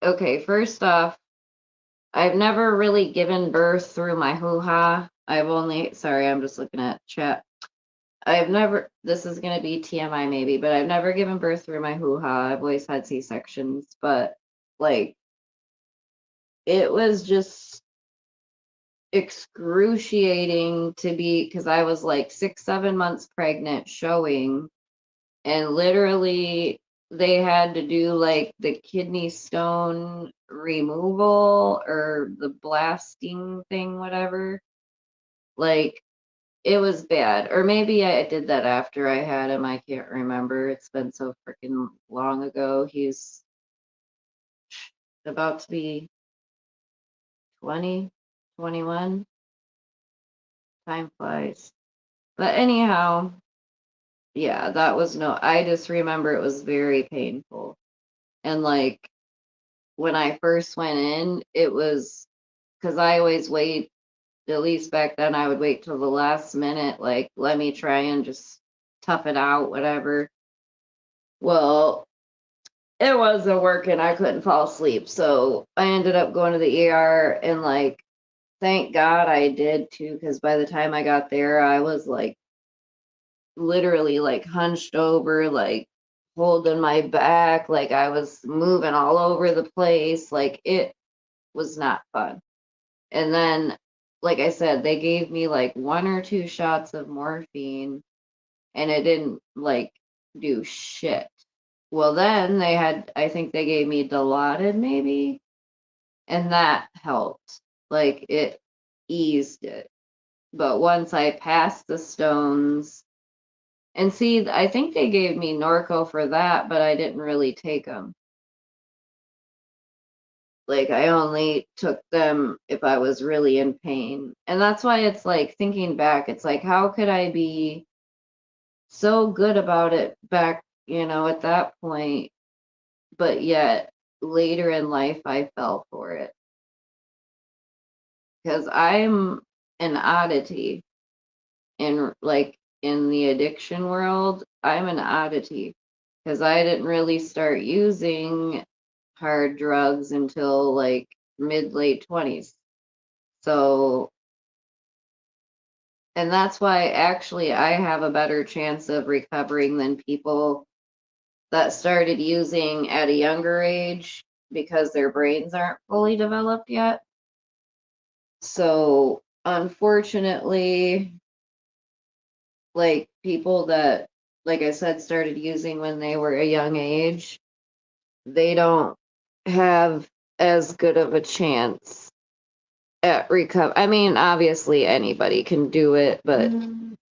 okay, first off, I've never really given birth through my hoo-ha. Sorry, I'm just looking at chat. This is going to be TMI maybe, but I've never given birth through my hoo-ha. I've always had C-sections, but like, it was just excruciating to be, because I was like 6, 7 months pregnant showing, and literally they had to do like the kidney stone removal or the blasting thing, whatever. Like, it was bad. Or maybe I did that after I had him. I can't remember. It's been so freaking long ago. He's about to be 20, 21. Time flies. But anyhow, yeah, that was I just remember it was very painful. And like when I first went in, it was because I always wait, at least back then, I would wait till the last minute, like, let me try and just tough it out, whatever. Well, it wasn't working. I couldn't fall asleep. So I ended up going to the ER, and like, thank God I did too, because by the time I got there, I was like literally like hunched over, like holding my back, like I was moving all over the place. Like, it was not fun. And then, like I said, they gave me like 1 or 2 shots of morphine, and it didn't like do shit. Well, then I think they gave me Dilaudid maybe, and that helped. Like, it eased it. But once I passed the stones, and see, I think they gave me Norco for that, but I didn't really take them. Like, I only took them if I was really in pain. And that's why it's like, thinking back, it's like, how could I be so good about it back, at that point, but yet later in life I fell for it. Because I'm an oddity in the addiction world. I'm an oddity because I didn't really start using hard drugs until like mid late 20s. So, and that's why actually I have a better chance of recovering than people that started using at a younger age because their brains aren't fully developed yet. So, unfortunately, like people that, like I said, started using when they were a young age, they don't have as good of a chance at recover. I mean, obviously anybody can do it, but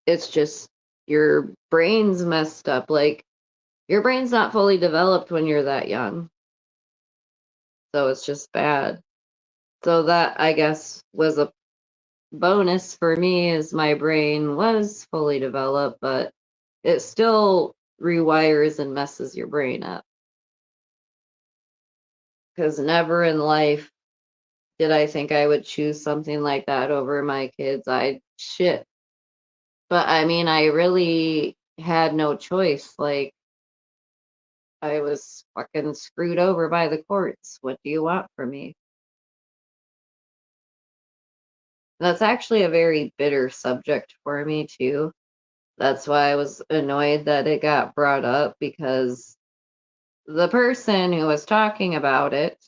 it's just your brain's messed up. Like, your brain's not fully developed when you're that young. So it's just bad. So that, I guess, was a bonus for me, as my brain was fully developed, but it still rewires and messes your brain up. Because never in life Did I think I would choose something like that over my kids? Shit. But I mean, I really had no choice. Like, I was fucking screwed over by the courts. What do you want from me? That's actually a very bitter subject for me, too. That's why I was annoyed that it got brought up because the person who was talking about it,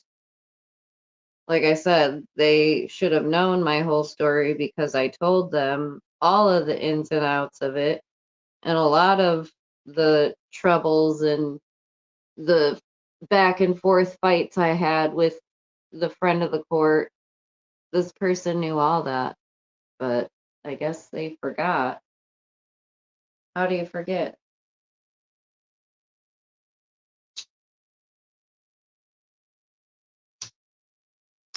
like I said, they should have known my whole story because I told them all of the ins and outs of it and a lot of the troubles and the back and forth fights I had with the friend of the court. This person knew all that, but I guess they forgot. How do you forget?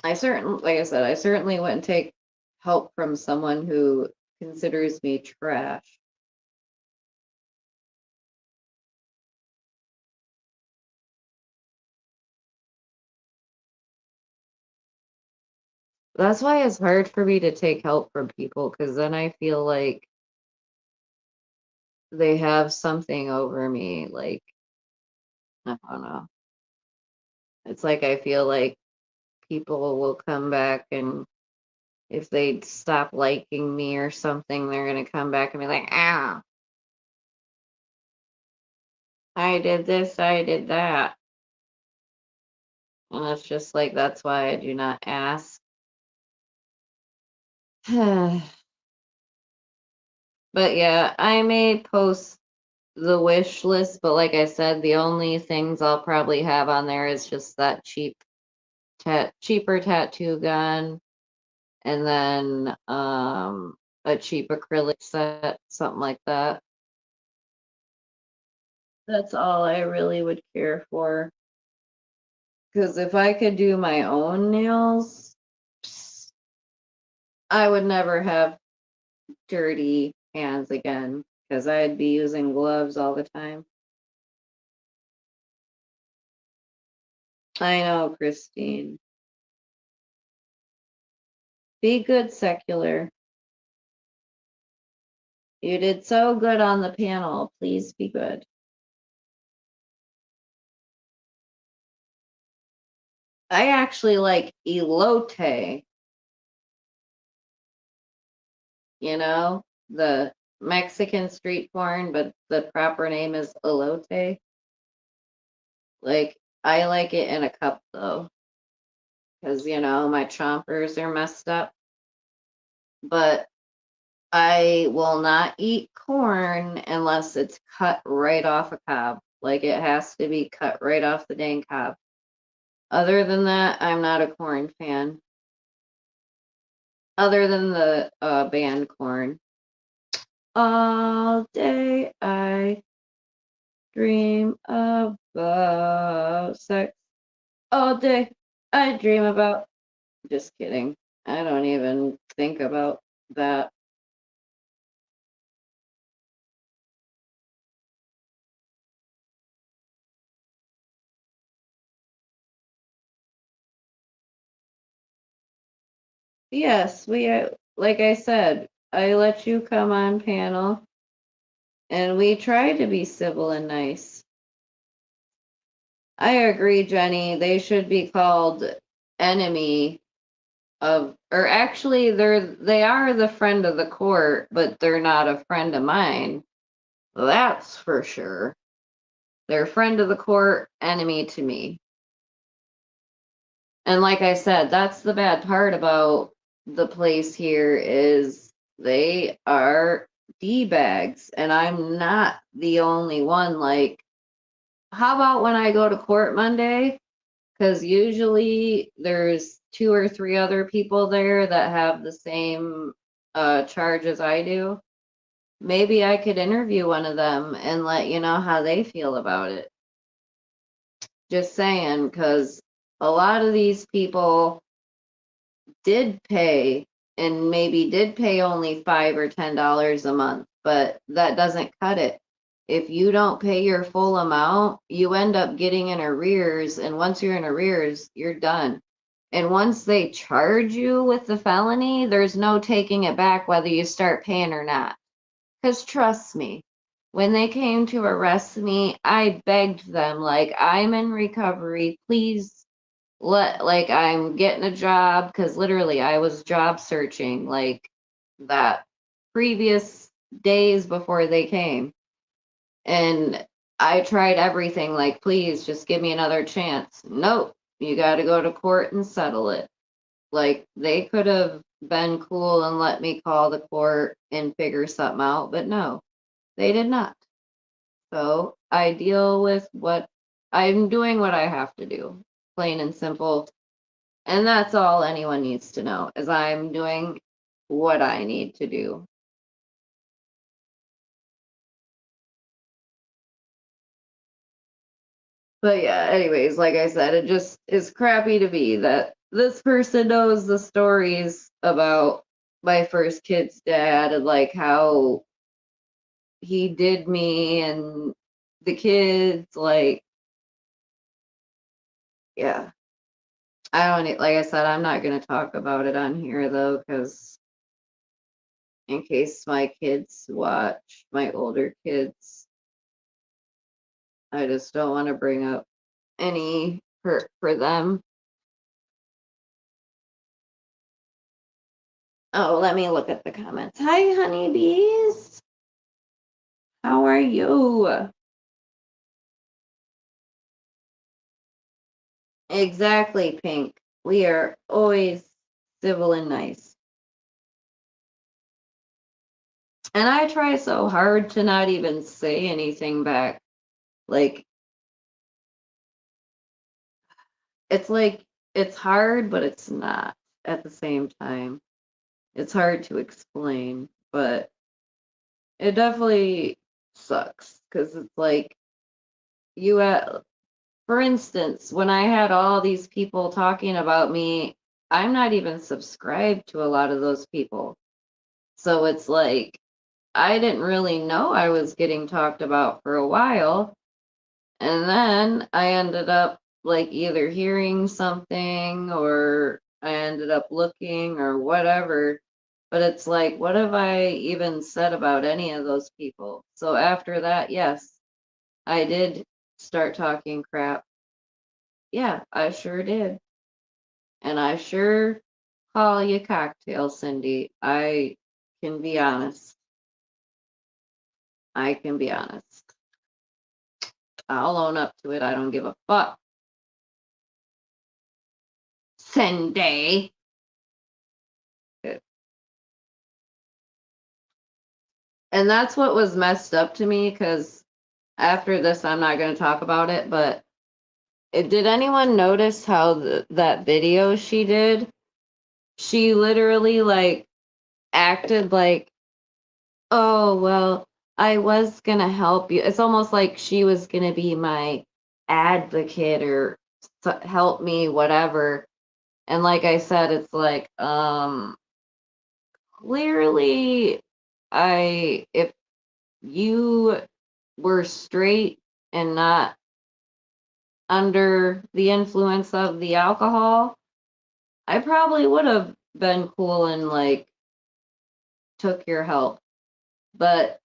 Like I said, I certainly wouldn't take help from someone who considers me trash. That's why it's hard for me to take help from people because then I feel like they have something over me. Like, I don't know. It's like I feel like people will come back and if they stop liking me or something, they're going to come back and be like, ah, I did this, I did that. And it's just like, that's why I do not ask. But yeah, I may post the wish list, but like I said, the only things I'll probably have on there is just that cheaper tattoo gun and then a cheap acrylic set, something like that. That's all I really would care for. Because if I could do my own nails, I would never have dirty hands again because I'd be using gloves all the time. I know, Christine. Be good, secular. You did so good on the panel. Please be good. I actually like elote, you know, the Mexican street corn, but the proper name is elote. Like, I like it in a cup though, because, my chompers are messed up. But I will not eat corn unless it's cut right off a cob. Like, it has to be cut right off the dang cob. Other than that, I'm not a corn fan. Other than the band corn. All day I dream about sex. All day I dream about. Just kidding. I don't even think about that. Yes, like I said, I let you come on panel and we try to be civil and nice. I agree, Jenny. They should be called enemy or actually they are the friend of the court, but they're not a friend of mine. That's for sure. They're friend of the court, enemy to me. And like I said, that's the bad part about the place here is they are D-bags, and I'm not the only one. Like, how about when I go to court Monday? Because usually there's two or three other people there that have the same charge as I do. Maybe I could interview one of them and let you know how they feel about it. Just saying, because a lot of these people did pay and maybe did pay only $5 or $10 a month, but that doesn't cut it. If you don't pay your full amount, you end up getting in arrears, and once you're in arrears, you're done. And once they charge you with the felony, there's no taking it back whether you start paying or not. Because trust me, when they came to arrest me, I begged them, like, I'm in recovery. Please like, I'm getting a job. Because literally, I was job searching, like, that previous days before they came. And I tried everything, like, please just give me another chance. Nope, you got to go to court and settle it. Like, they could have been cool and let me call the court and figure something out, but no, they did not. So I deal with what I'm doing, what I have to do, plain and simple. And that's all anyone needs to know is I'm doing what I need to do. But yeah, anyways, like I said, it just is crappy to me that this person knows the stories about my first kid's dad and like how he did me and the kids, like, yeah. I don't like I said, I'm not gonna talk about it on here though, because in case my kids watch, my older kids, I just don't want to bring up any hurt for them. Oh, let me look at the comments. Hi, honeybees. How are you? Exactly, Pink. We are always civil and nice. And I try so hard to not even say anything back. Like, like it's hard, but it's not at the same time. It's hard to explain, but it definitely sucks because it's like for instance, when I had all these people talking about me, I'm not even subscribed to a lot of those people. So it's like I didn't really know I was getting talked about for a while. And then I ended up like either hearing something or I ended up looking or whatever. But it's like, what have I even said about any of those people? So after that, yes, I did start talking crap. Yeah, I sure did. And I sure call you cocktail, Cindy. I can be honest. I can be honest. I'll own up to it. I don't give a fuck. Cindy. And that's what was messed up to me because after this, I'm not going to talk about it. But did anyone notice how that video she did? She literally like acted like, oh, well, I was going to help you. It's almost like she was going to be my advocate or help me, whatever. And like I said, it's like, clearly, if you were straight and not under the influence of the alcohol, I probably would have been cool and like took your help. But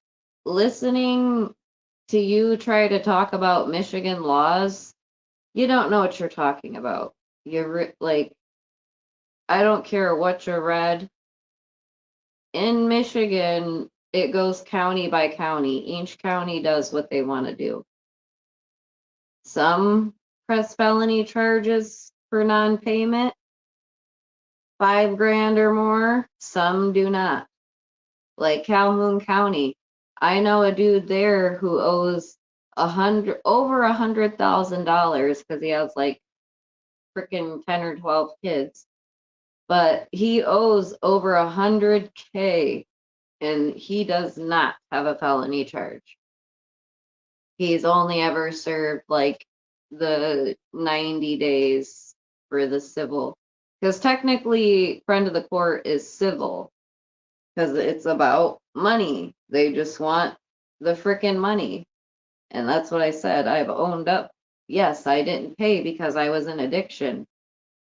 listening to you try to talk about Michigan laws, you don't know what you're talking about. You're like, I don't care what you read. In Michigan, it goes county by county. Each county does what they want to do. Some press felony charges for non-payment, 5 grand or more. Some do not. Like Calhoun County, I know a dude there who owes over $100,000 because he has like freaking 10 or 12 kids, but he owes over 100K and he does not have a felony charge. He's only ever served like the 90 days for the civil. Because technically, friend of the court is civil because it's about money. They just want the freaking money. And that's what I said. I've owned up. Yes, I didn't pay because I was in addiction.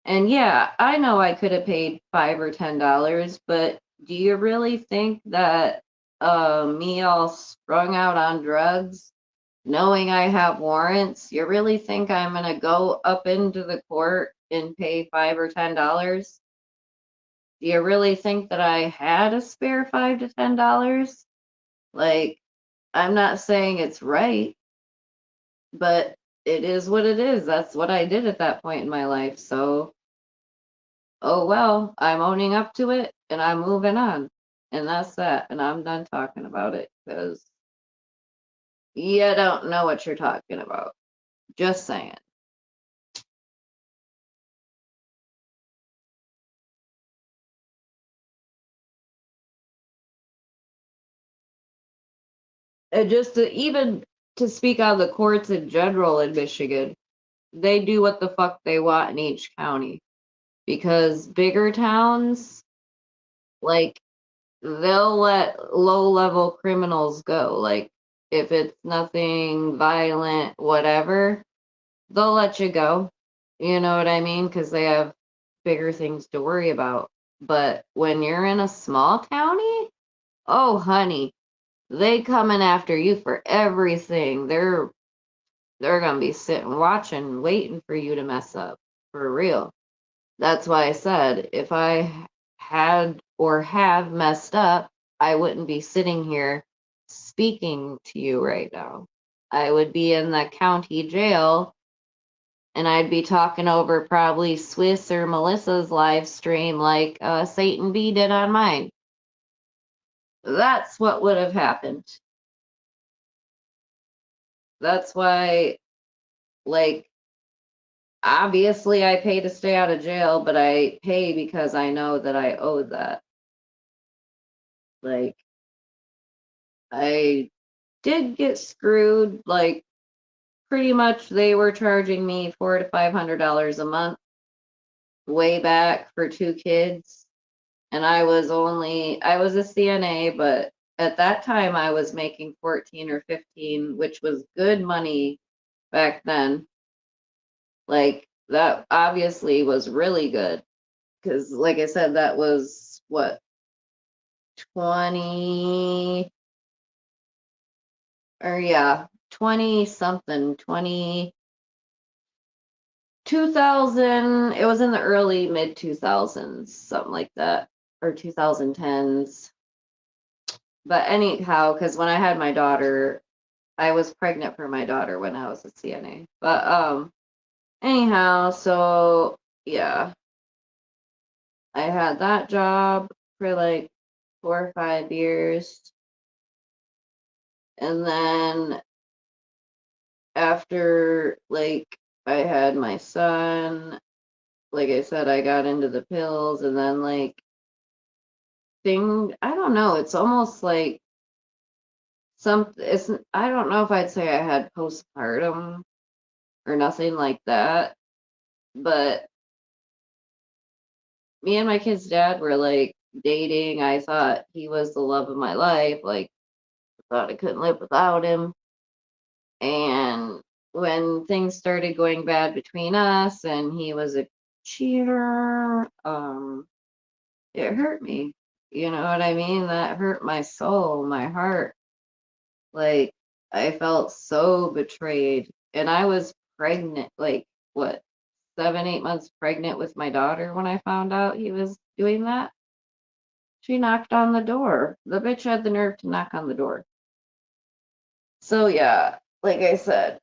And yeah, I know I could have paid $5 or $10, but do you really think that me all sprung out on drugs, knowing I have warrants, you really think I'm gonna go up into the court and pay $5 or $10? Do you really think that I had a spare $5 to $10? Like, I'm not saying it's right, but it is what it is. That's what I did at that point in my life. So, oh well, I'm owning up to it and I'm moving on. And that's that. And I'm done talking about it because you don't know what you're talking about. Just saying. And just to even to speak on the courts in general in Michigan, they do what the fuck they want in each county. Because bigger towns, like, they'll let low level criminals go. Like, if it's nothing violent, whatever, they'll let you go. You know what I mean? Because they have bigger things to worry about. But when you're in a small county, oh, honey, they coming after you for everything. They're gonna be sitting watching, waiting for you to mess up for real. That's why I said if I had or have messed up, I wouldn't be sitting here speaking to you right now. I would be in the county jail and I'd be talking over probably Swiss or Melissa's live stream like Satan B did on mine. That's what would have happened. That's why, like, obviously I pay to stay out of jail, but I pay because I know that I owe that. Like, I did get screwed. Like, pretty much they were charging me $400 to $500 a month way back for 2 kids. And I was a CNA, but at that time I was making 14 or 15, which was good money back then. Like, that obviously was really good. Because, like I said, that was what, 20, or yeah, 20 something, 2000. It was in the early mid 2000s, something like that, or 2010s. But anyhow, because when I had my daughter, I was pregnant for my daughter when I was a CNA. But anyhow, so yeah, I had that job for like 4 or 5 years. And then after like I had my son, like I said, I got into the pills and then like I don't know, it's almost like it's, I don't know if I'd say I had postpartum or nothing like that, but me and my kid's dad were like dating. I thought he was the love of my life, like I thought I couldn't live without him. And when things started going bad between us and he was a cheater, it hurt me. You know what I mean? That hurt my soul, my heart. Like, I felt so betrayed. And I was pregnant, like, what, 7, 8 months pregnant with my daughter when I found out he was doing that. She knocked on the door. The bitch had the nerve to knock on the door. So, yeah, like I said,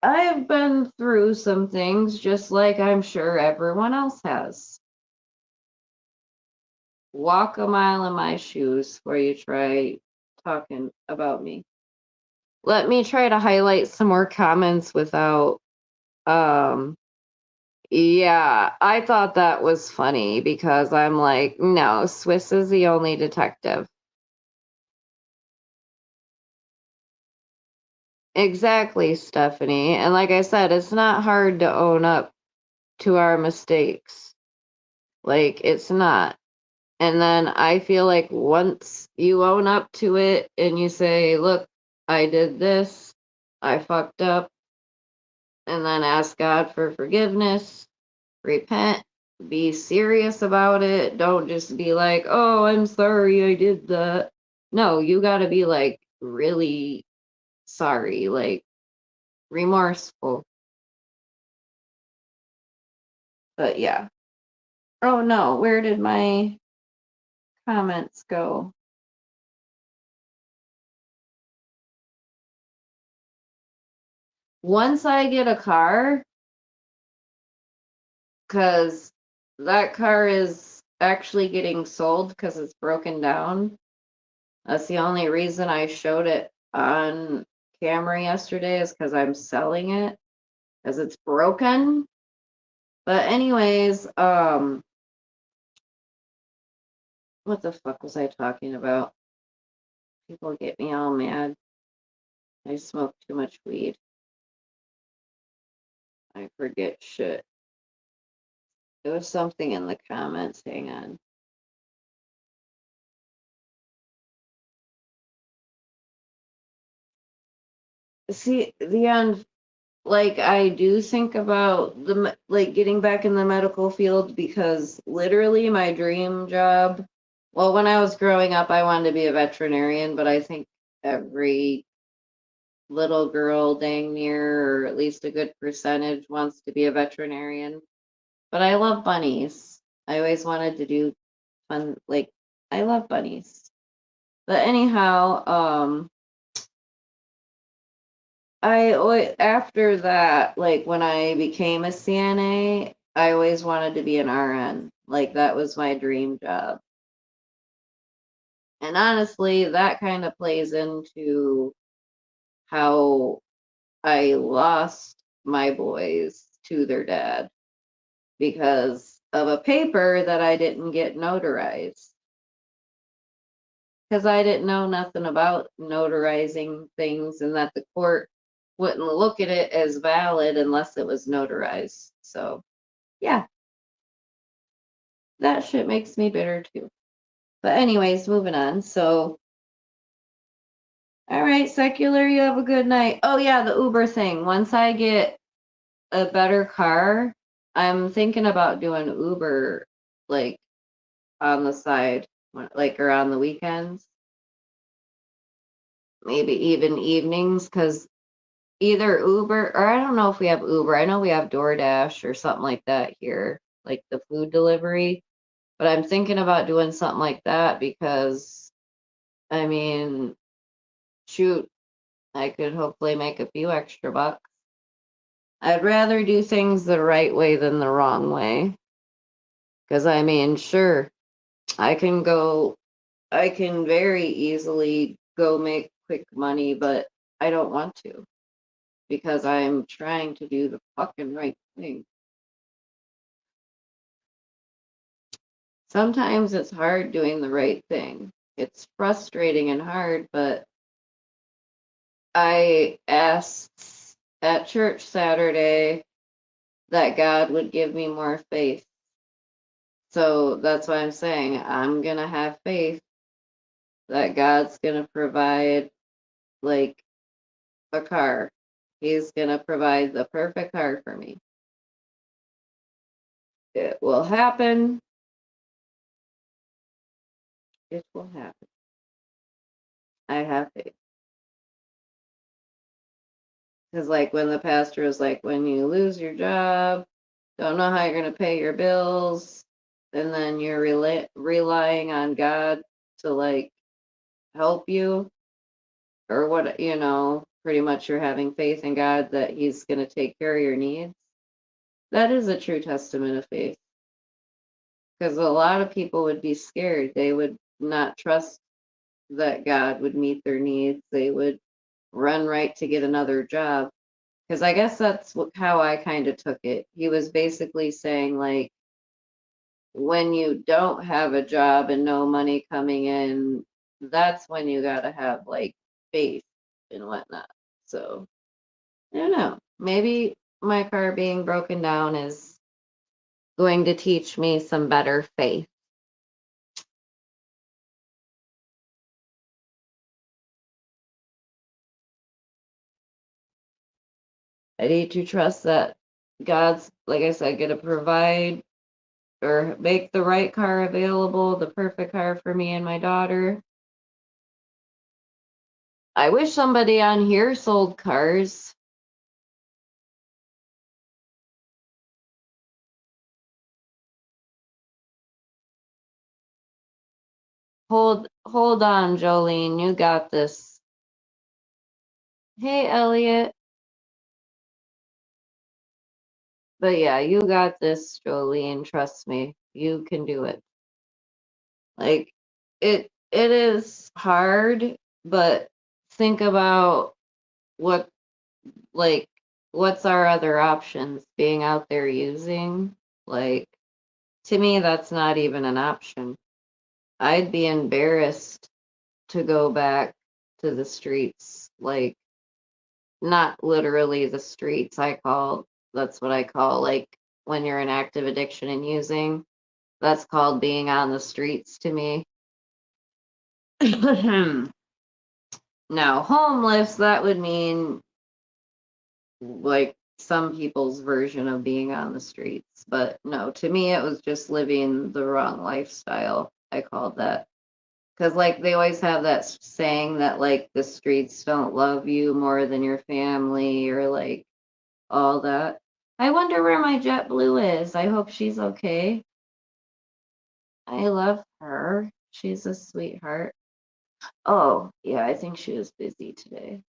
I have been through some things just like I'm sure everyone else has. Walk a mile in my shoes before you try talking about me. Let me try to highlight some more comments without yeah, I thought that was funny because I'm like, no, Swiss is the only detective. Exactly, Stephanie. And like I said, it's not hard to own up to our mistakes. Like, it's not. And then I feel like once you own up to it and you say, look, I did this, I fucked up, and then ask God for forgiveness, repent, be serious about it. Don't just be like, oh, I'm sorry I did that. No, you got to be like really sorry, like remorseful. But yeah. Oh no, where did my comments go? Once I get a car, because that car is actually getting sold because it's broken down. That's the only reason I showed it on camera yesterday is because I'm selling it because it's broken. But anyways, what the fuck was I talking about? People get me all mad. I smoke too much weed. I forget shit. There was something in the comments. Hang on. See, the end. Like I do think about like getting back in the medical field because literally my dream job. Well, when I was growing up, I wanted to be a veterinarian, but I think every little girl, dang near, or at least a good percentage, wants to be a veterinarian. But I love bunnies. I always wanted to do fun, like I love bunnies. But anyhow, after that, like when I became a CNA, I always wanted to be an RN. Like that was my dream job. And honestly, that kind of plays into how I lost my boys to their dad because of a paper that I didn't get notarized. Because I didn't know nothing about notarizing things and that the court wouldn't look at it as valid unless it was notarized. So, yeah, that shit makes me bitter too. But, anyways, moving on. So, all right, secular, you have a good night. Oh, yeah, the Uber thing. Once I get a better car, I'm thinking about doing Uber like on the side, like around the weekends, maybe even evenings, because either Uber or I don't know if we have Uber. I know we have DoorDash or something like that here, like the food delivery. But I'm thinking about doing something like that because I mean, shoot, I could hopefully make a few extra bucks. I'd rather do things the right way than the wrong way. Because I mean, sure, I can very easily go make quick money, but I don't want to because I'm trying to do the fucking right thing. Sometimes it's hard doing the right thing. It's frustrating and hard, but I asked at church Saturday that God would give me more faith. So that's why I'm saying I'm going to have faith that God's going to provide like a car. He's going to provide the perfect car for me. It will happen. It will happen. I have faith. Because, like, when the pastor was like, when you lose your job, don't know how you're going to pay your bills, and then you're relying on God to, like, help you, or what, pretty much you're having faith in God that He's going to take care of your needs. That is a true testament of faith. Because a lot of people would be scared. They would not trust that God would meet their needs. They would run right to get another job. Because I guess that's how I kind of took it. He was basically saying, like, when you don't have a job and no money coming in, that's when you got to have, like, faith and whatnot. So, I don't know. Maybe my car being broken down is going to teach me some better faith. I need to trust that God's, like I said, gonna provide or make the right car available, the perfect car for me and my daughter. I wish somebody on here sold cars. Hold on, Jolene, you got this. Hey, Elliot. But yeah, you got this, Jolene. Trust me, you can do it. Like it is hard, but think about what like what's our other options being out there using? Like to me that's not even an option. I'd be embarrassed to go back to the streets, like not literally the streets. That's what I call like when you're in active addiction and using. That's called being on the streets to me. Now, homeless, that would mean like some people's version of being on the streets. But no, to me, it was just living the wrong lifestyle. I called that. Because, like, they always have that saying that, like, the streets don't love you more than your family or, like, all that. I wonder where my JetBlue is. I hope she's okay. I love her. She's a sweetheart. Oh, yeah, I think she was busy today.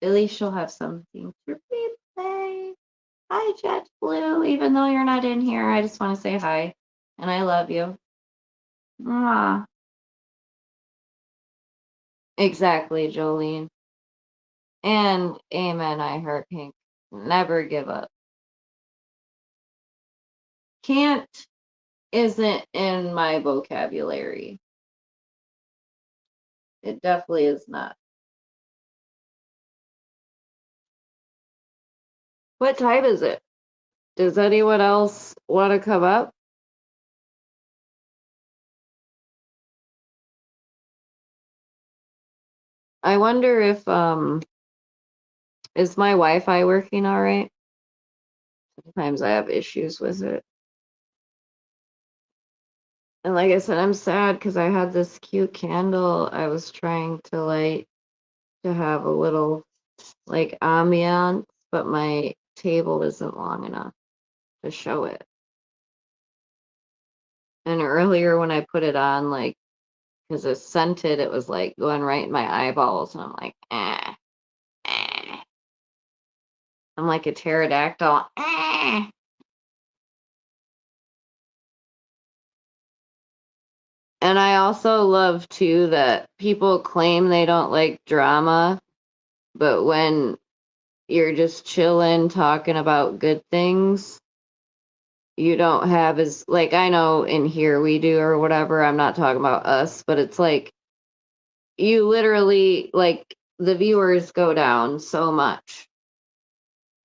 At least she'll have something to replay. Hi, JetBlue. Even though you're not in here, I just want to say hi. And I love you. Mwah. Exactly, Jolene. And amen, I heart pink. Never give up. Can't isn't in my vocabulary. It definitely is not. What time is it? Does anyone else want to come up? I wonder if is my Wi-Fi working all right? Sometimes I have issues with it. And like I said, I'm sad because I had this cute candle I was trying to light to have a little like ambiance, but my table isn't long enough to show it. And earlier when I put it on, like, because it's scented, it was like going right in my eyeballs, and I'm like, eh. I'm like a pterodactyl. And I also love too that people claim they don't like drama, but when you're just chilling, talking about good things, you don't have as like I know in here we do or whatever. I'm not talking about us, but it's like you literally like the viewers go down so much.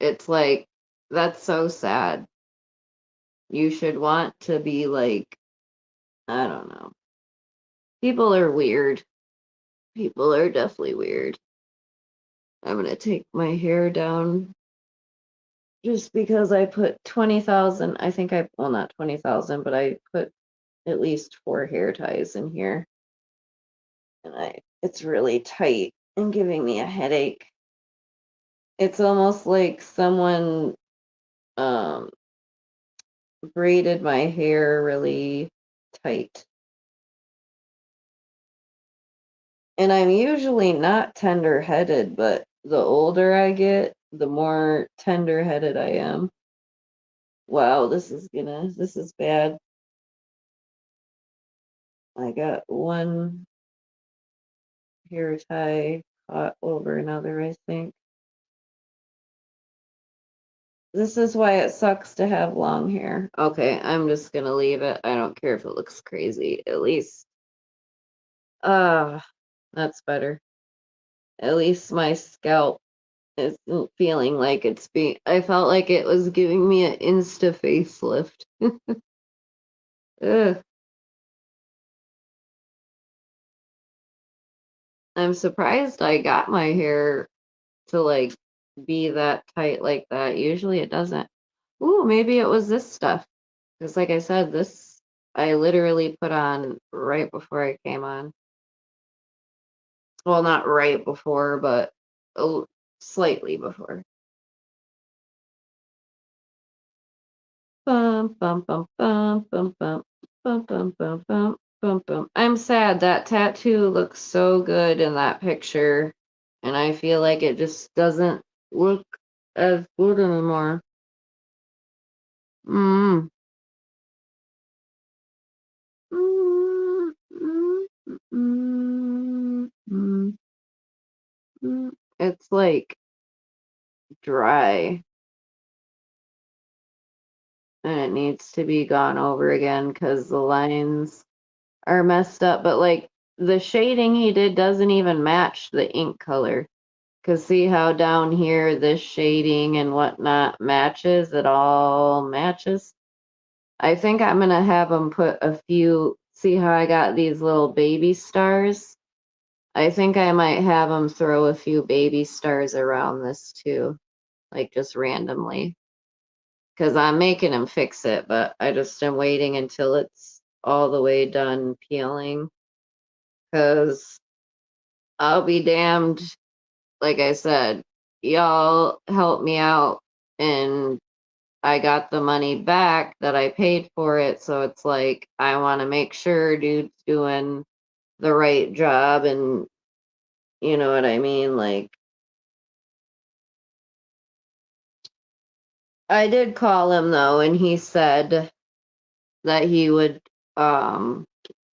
It's like that's so sad. You should want to be like I don't know. People are weird. People are definitely weird. I'm gonna take my hair down just because I put 20,000. I think well, not 20,000, but I put at least 4 hair ties in here. And it's really tight and giving me a headache. It's almost like someone um, braided my hair really tight. And I'm usually not tender-headed, but the older I get, the more tender-headed I am. Wow, this is bad. I got one hair tie caught over another, I think. This is why it sucks to have long hair. Okay, I'm just gonna leave it. I don't care if it looks crazy. At least, uh, that's better. At least my scalp isn't feeling like it's being. I felt like it was giving me an insta facelift. Ugh. I'm surprised I got my hair to like be that tight like that. Usually it doesn't. Ooh, maybe it was this stuff. Because like I said, this I literally put on right before I came on. Well, not right before, but slightly before. Bum bum bum bum bum bum bum bum bum bum bum bum. I'm sad that tattoo looks so good in that picture, and I feel like it just doesn't look as good anymore. Mm. Mm, mm, mm, mm, mm. It's like dry and it needs to be gone over again because the lines are messed up. But like the shading he did doesn't even match the ink color. Because see how down here this shading and whatnot matches? It all matches. I think I'm going to have him put a few. See how I got these little baby stars? I think I might have him throw a few baby stars around this too, like just randomly. Because I'm making him fix it, but I just am waiting until it's all the way done peeling. Because I'll be damned, like I said, y'all help me out and I got the money back that I paid for it. So it's like, I want to make sure dude's doing the right job and you know what I mean? Like, I did call him though, and he said that he would, um,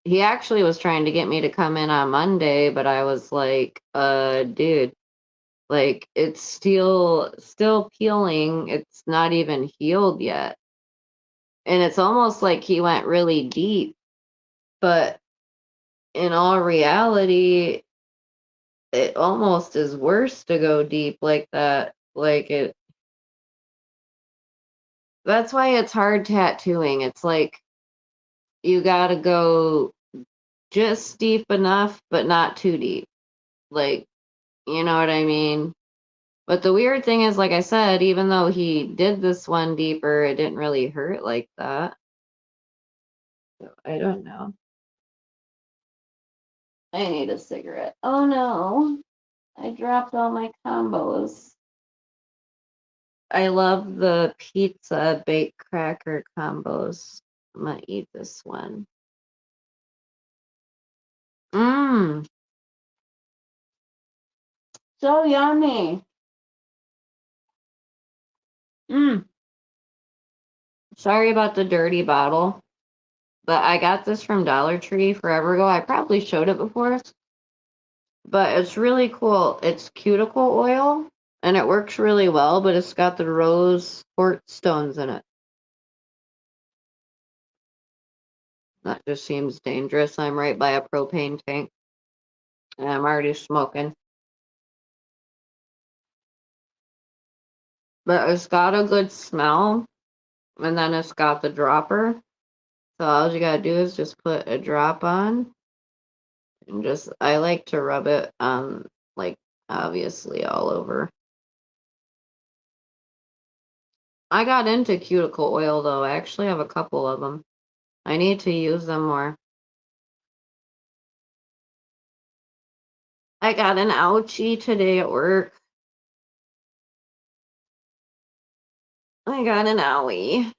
he actually was trying to get me to come in on Monday, but I was like, dude, like it's still peeling. It's not even healed yet. And it's almost like he went really deep, but in all reality, it almost is worse to go deep like that. Like it, that's why it's hard tattooing. It's like you gotta go just deep enough, but not too deep. Like, you know what I mean? But the weird thing is, like I said, even though he did this one deeper, it didn't really hurt like that. So I don't know. I need a cigarette. Oh no, I dropped all my combos. I love the pizza bake cracker combos. I'm gonna eat this one. Mmm, so yummy. Mmm. Sorry about the dirty bottle, but I got this from Dollar Tree forever ago. I probably showed it before, but it's really cool. It's cuticle oil and it works really well, but it's got the rose quartz stones in it. That just seems dangerous. I'm right by a propane tank and I'm already smoking. But it's got a good smell and then it's got the dropper. So all you gotta do is just put a drop on and just, I like to rub it on, like, obviously all over. I got into cuticle oil though. I actually have a couple of them. I need to use them more. I got an ouchie today at work. I got an owie.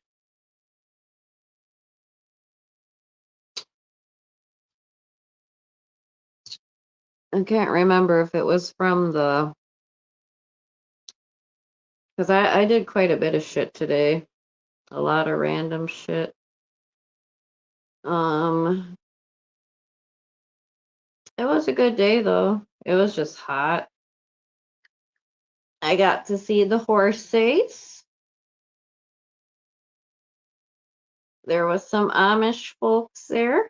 I can't remember if it was from the, because I did quite a bit of shit today. A lot of random shit. Um, it was a good day though. It was just hot. I got to see the horses. There was some Amish folks there.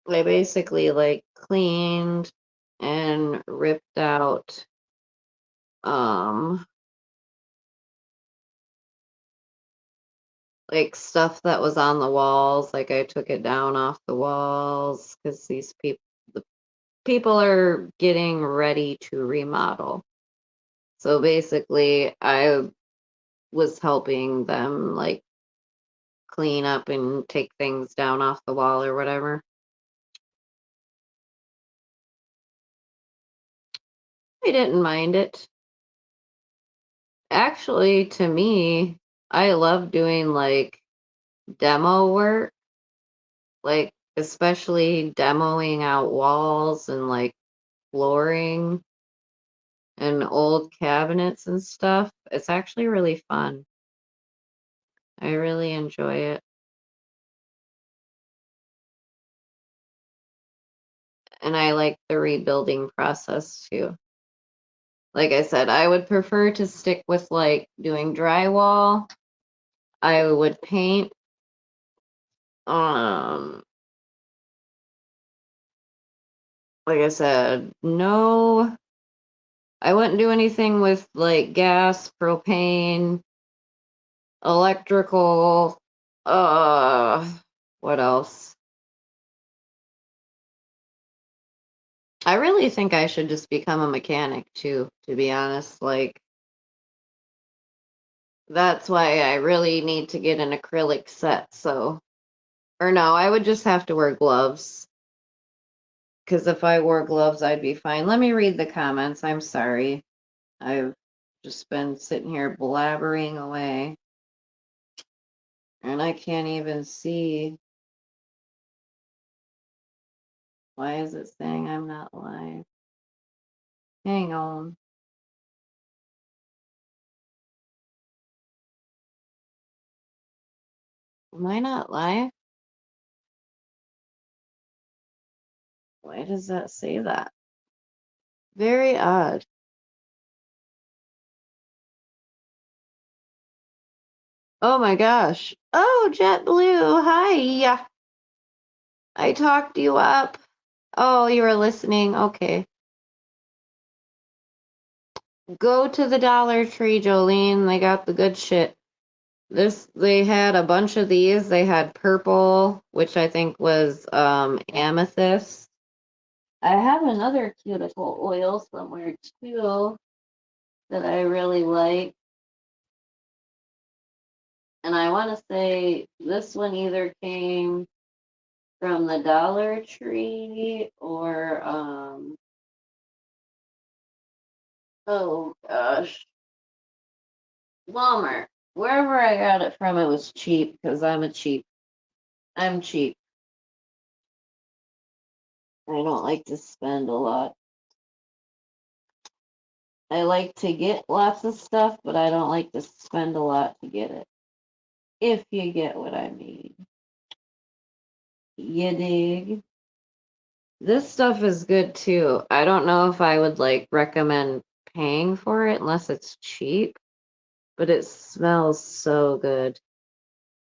They basically like cleaned and ripped out um like stuff that was on the walls. Like I took it down off the walls because these people people are getting ready to remodel. So basically, I was helping them like clean up and take things down off the wall or whatever. I didn't mind it. Actually, to me, I love doing like demo work, like especially demoing out walls and like flooring and old cabinets and stuff. It's actually really fun. I really enjoy it. And I like the rebuilding process too. Like I said, I would prefer to stick with like doing drywall. I would paint. Um, like I said, no, I wouldn't do anything with like gas, propane, electrical. Uh, what else? I really think I should just become a mechanic too, to be honest. Like, that's why I really need to get an acrylic set. So, or no, I would just have to wear gloves. Because if I wore gloves, I'd be fine. Let me read the comments. I'm sorry. I've just been sitting here blabbering away. And I can't even see. Why is it saying I'm not live? Hang on. Am I not live? Why does that say that? Very odd. Oh my gosh. Oh, JetBlue. Hi. I talked you up. Oh, you were listening. Okay. Go to the Dollar Tree, Jolene. They got the good shit. They had a bunch of these. They had purple, which I think was amethyst. I have another cuticle oil somewhere too that I really like. And I want to say this one either came from the Dollar Tree or oh gosh, Walmart. Wherever I got it from, it was cheap because I'm cheap. I don't like to spend a lot. I like to get lots of stuff, but I don't like to spend a lot to get it. If you get what I mean. You dig? This stuff is good too. I don't know if I would like recommend paying for it unless it's cheap, but it smells so good.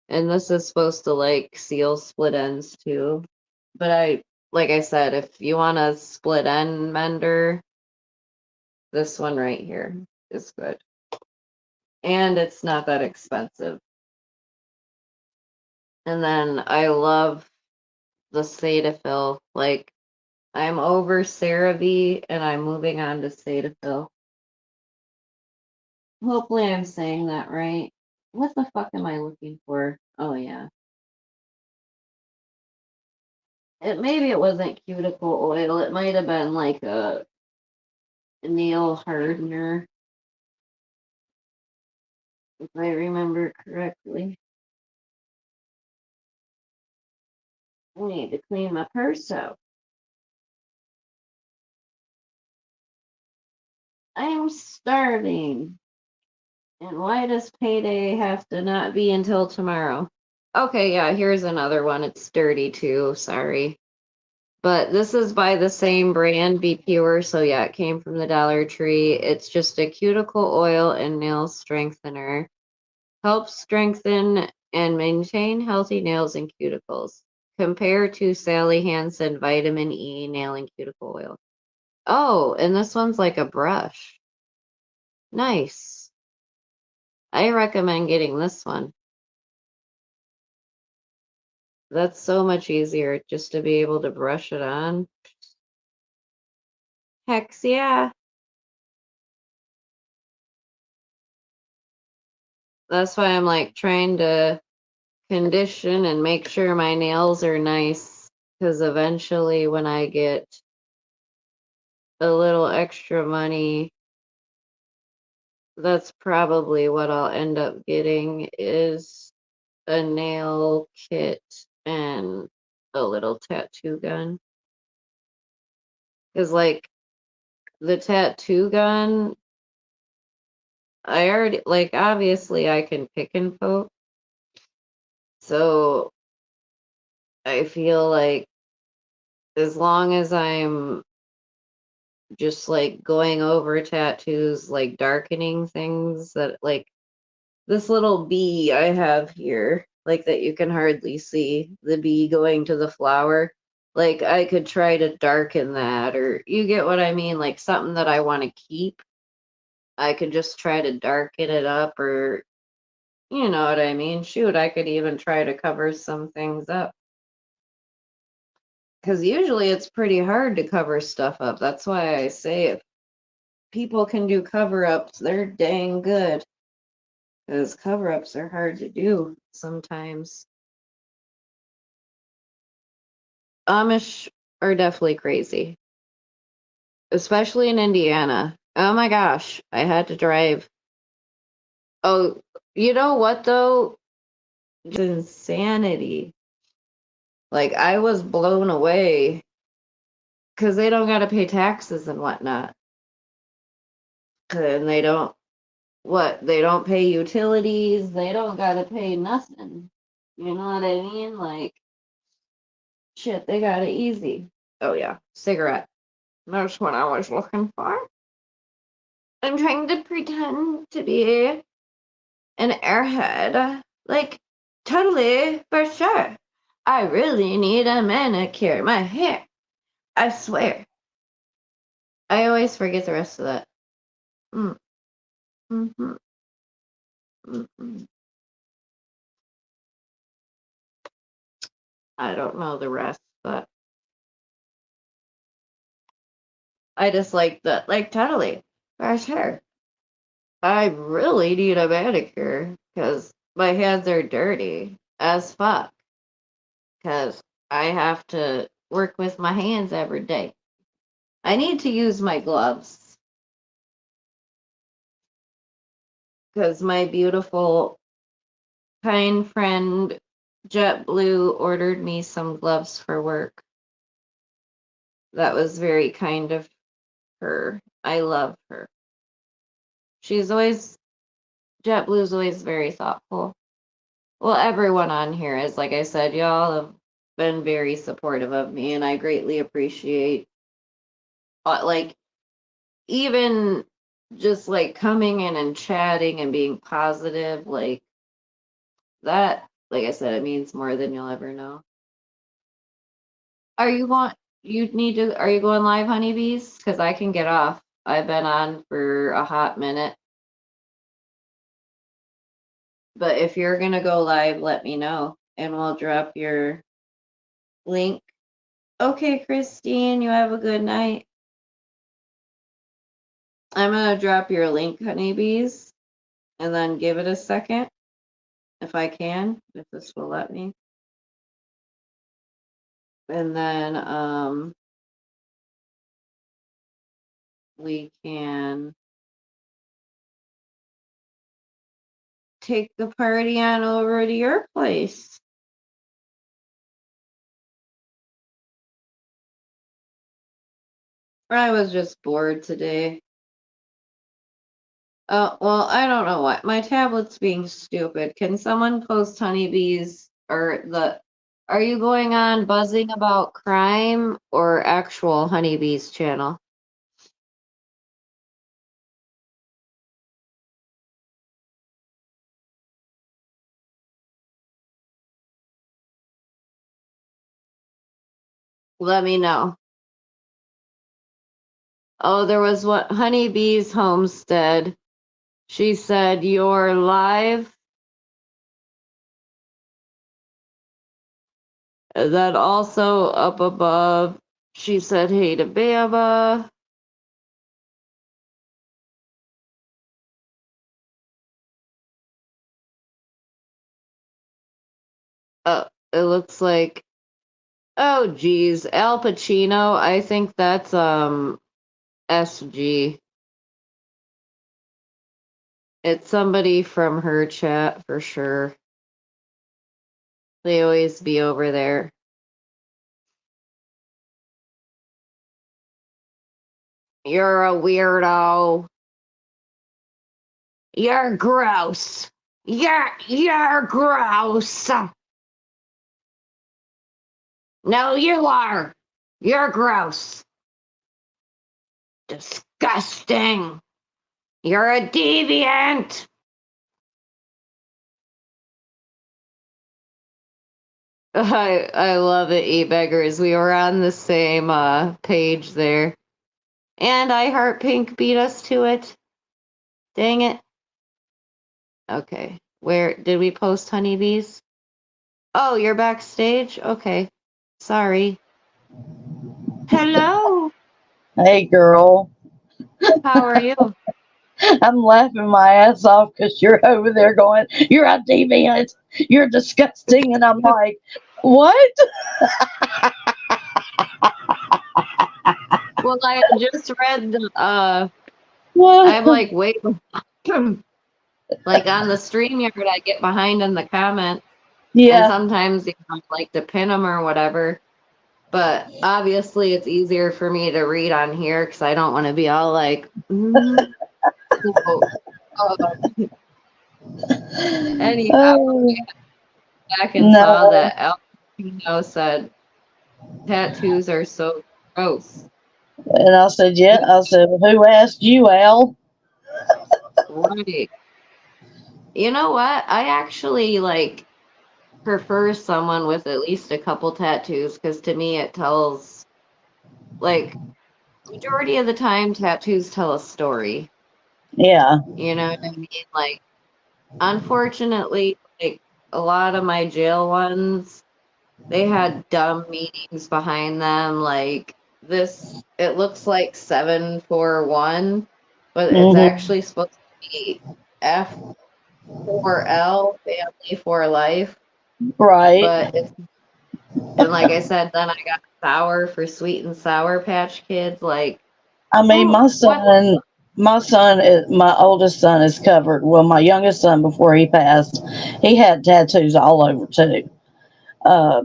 And this is supposed to like seal split ends too. But like I said, if you want a split end mender, this one right here is good. And it's not that expensive. And then I love the Cetaphil. Like, I'm over CeraVe and I'm moving on to Cetaphil. Hopefully I'm saying that right. What the fuck am I looking for? Oh yeah. Maybe it wasn't cuticle oil. It might have been like a nail hardener, if I remember correctly. I need to clean my purse out. I'm starving. And why does payday have to not be until tomorrow? Okay, yeah, here's another one. It's dirty too. Sorry. But this is by the same brand, Be Pure. So yeah, it came from the Dollar Tree. It's just a cuticle oil and nail strengthener. Helps strengthen and maintain healthy nails and cuticles. Compare to Sally Hansen Vitamin E Nail and Cuticle Oil. Oh, and this one's like a brush. Nice. I recommend getting this one. That's so much easier just to be able to brush it on. Heck yeah. That's why I'm like trying to condition and make sure my nails are nice. Because eventually, when I get a little extra money, that's probably what I'll end up getting is a nail kit and a little tattoo gun. Because, like, the tattoo gun, I already, like, obviously I can pick and poke. So I feel like as long as I'm just like going over tattoos, like darkening things that, like, this little bee I have here, like that you can hardly see, the bee going to the flower. Like I could try to darken that, or you get what I mean, like something that I want to keep. I could just try to darken it up, or you know what I mean. Shoot, I could even try to cover some things up. Because usually it's pretty hard to cover stuff up. That's why I say if people can do cover ups, they're dang good. Because cover ups are hard to do sometimes. Amish are definitely crazy, especially in Indiana. Oh my gosh, I had to drive. Oh, you know what though? It's insanity. Like I was blown away because they don't got to pay taxes and whatnot. And they don't, what? They don't pay utilities. They don't got to pay nothing. You know what I mean? Like, shit, they got it easy. Oh yeah, cigarette. That's what I was looking for. I'm trying to pretend to be an airhead. Like, totally, for sure. I really need a manicure. My hair. I swear. I always forget the rest of that. Mm, mm-hmm, mm-hmm. I don't know the rest, but I just like that. Like, totally, for sure. I really need a manicure because my hands are dirty as fuck. Because I have to work with my hands every day. I need to use my gloves because my beautiful, kind friend JetBlue ordered me some gloves for work. That was very kind of her. I love her. She's always, JetBlue's always very thoughtful. Well, everyone on here is, like I said, y'all have been very supportive of me, and I greatly appreciate, like, even just like coming in and chatting and being positive, like that, like I said, it means more than you'll ever know. Are you going, you need to, are you going live, honeybees? Because I can get off. I've been on for a hot minute. But if you're gonna go live, let me know and we'll drop your link. Okay, Christine, you have a good night. I'm gonna drop your link, honeybees, and then give it a second if I can, if this will let me. And then we can take the party on over to your place. I was just bored today. Well, I don't know what. My tablet's being stupid. Can someone post honeybees or the, are you going on buzzing about crime or actual honeybees channel? Let me know. Oh, there was what, honeybees homestead. She said you're live. And then also up above, she said hey to Bama. It looks like, oh geez, Al Pacino. I think that's SG. It's somebody from her chat for sure. They always be over there. You're a weirdo. You're gross. You're gross. No, you are. You're gross. Disgusting. You're a deviant. I love it, e-beggars. We were on the same page there. And I Heart Pink beat us to it. Dang it. Okay. Where did we post honeybees? Oh, you're backstage? Okay. Sorry. Hello. Hey, girl. How are you? I'm laughing my ass off because you're over there going, "You're a deviant. You're disgusting." And I'm like, what? Well, I just read I'm like, wait, like on the StreamYard, I get behind in the comments, and Yeah. sometimes like to pin them or whatever. But obviously, it's easier for me to read on here because I don't want to be all like, So, uh, anyhow, Oh, back and saw no. that Al Pacino said tattoos are so gross. And I said, yeah. I said, who asked you, Al? Right. You know what? I actually like prefer someone with at least a couple tattoos because to me it tells like majority of the time tattoos tell a story. Yeah. You know what I mean? Like unfortunately, like a lot of my jail ones, they had dumb meanings behind them. Like this, it looks like 741, but it's Hmm. actually supposed to be F4L, family for life. Right. But it's, and like I said, then I got sour for sweet and sour patch kids. Like, I mean, who, what? my oldest son is covered. Well, my youngest son, before he passed, he had tattoos all over too.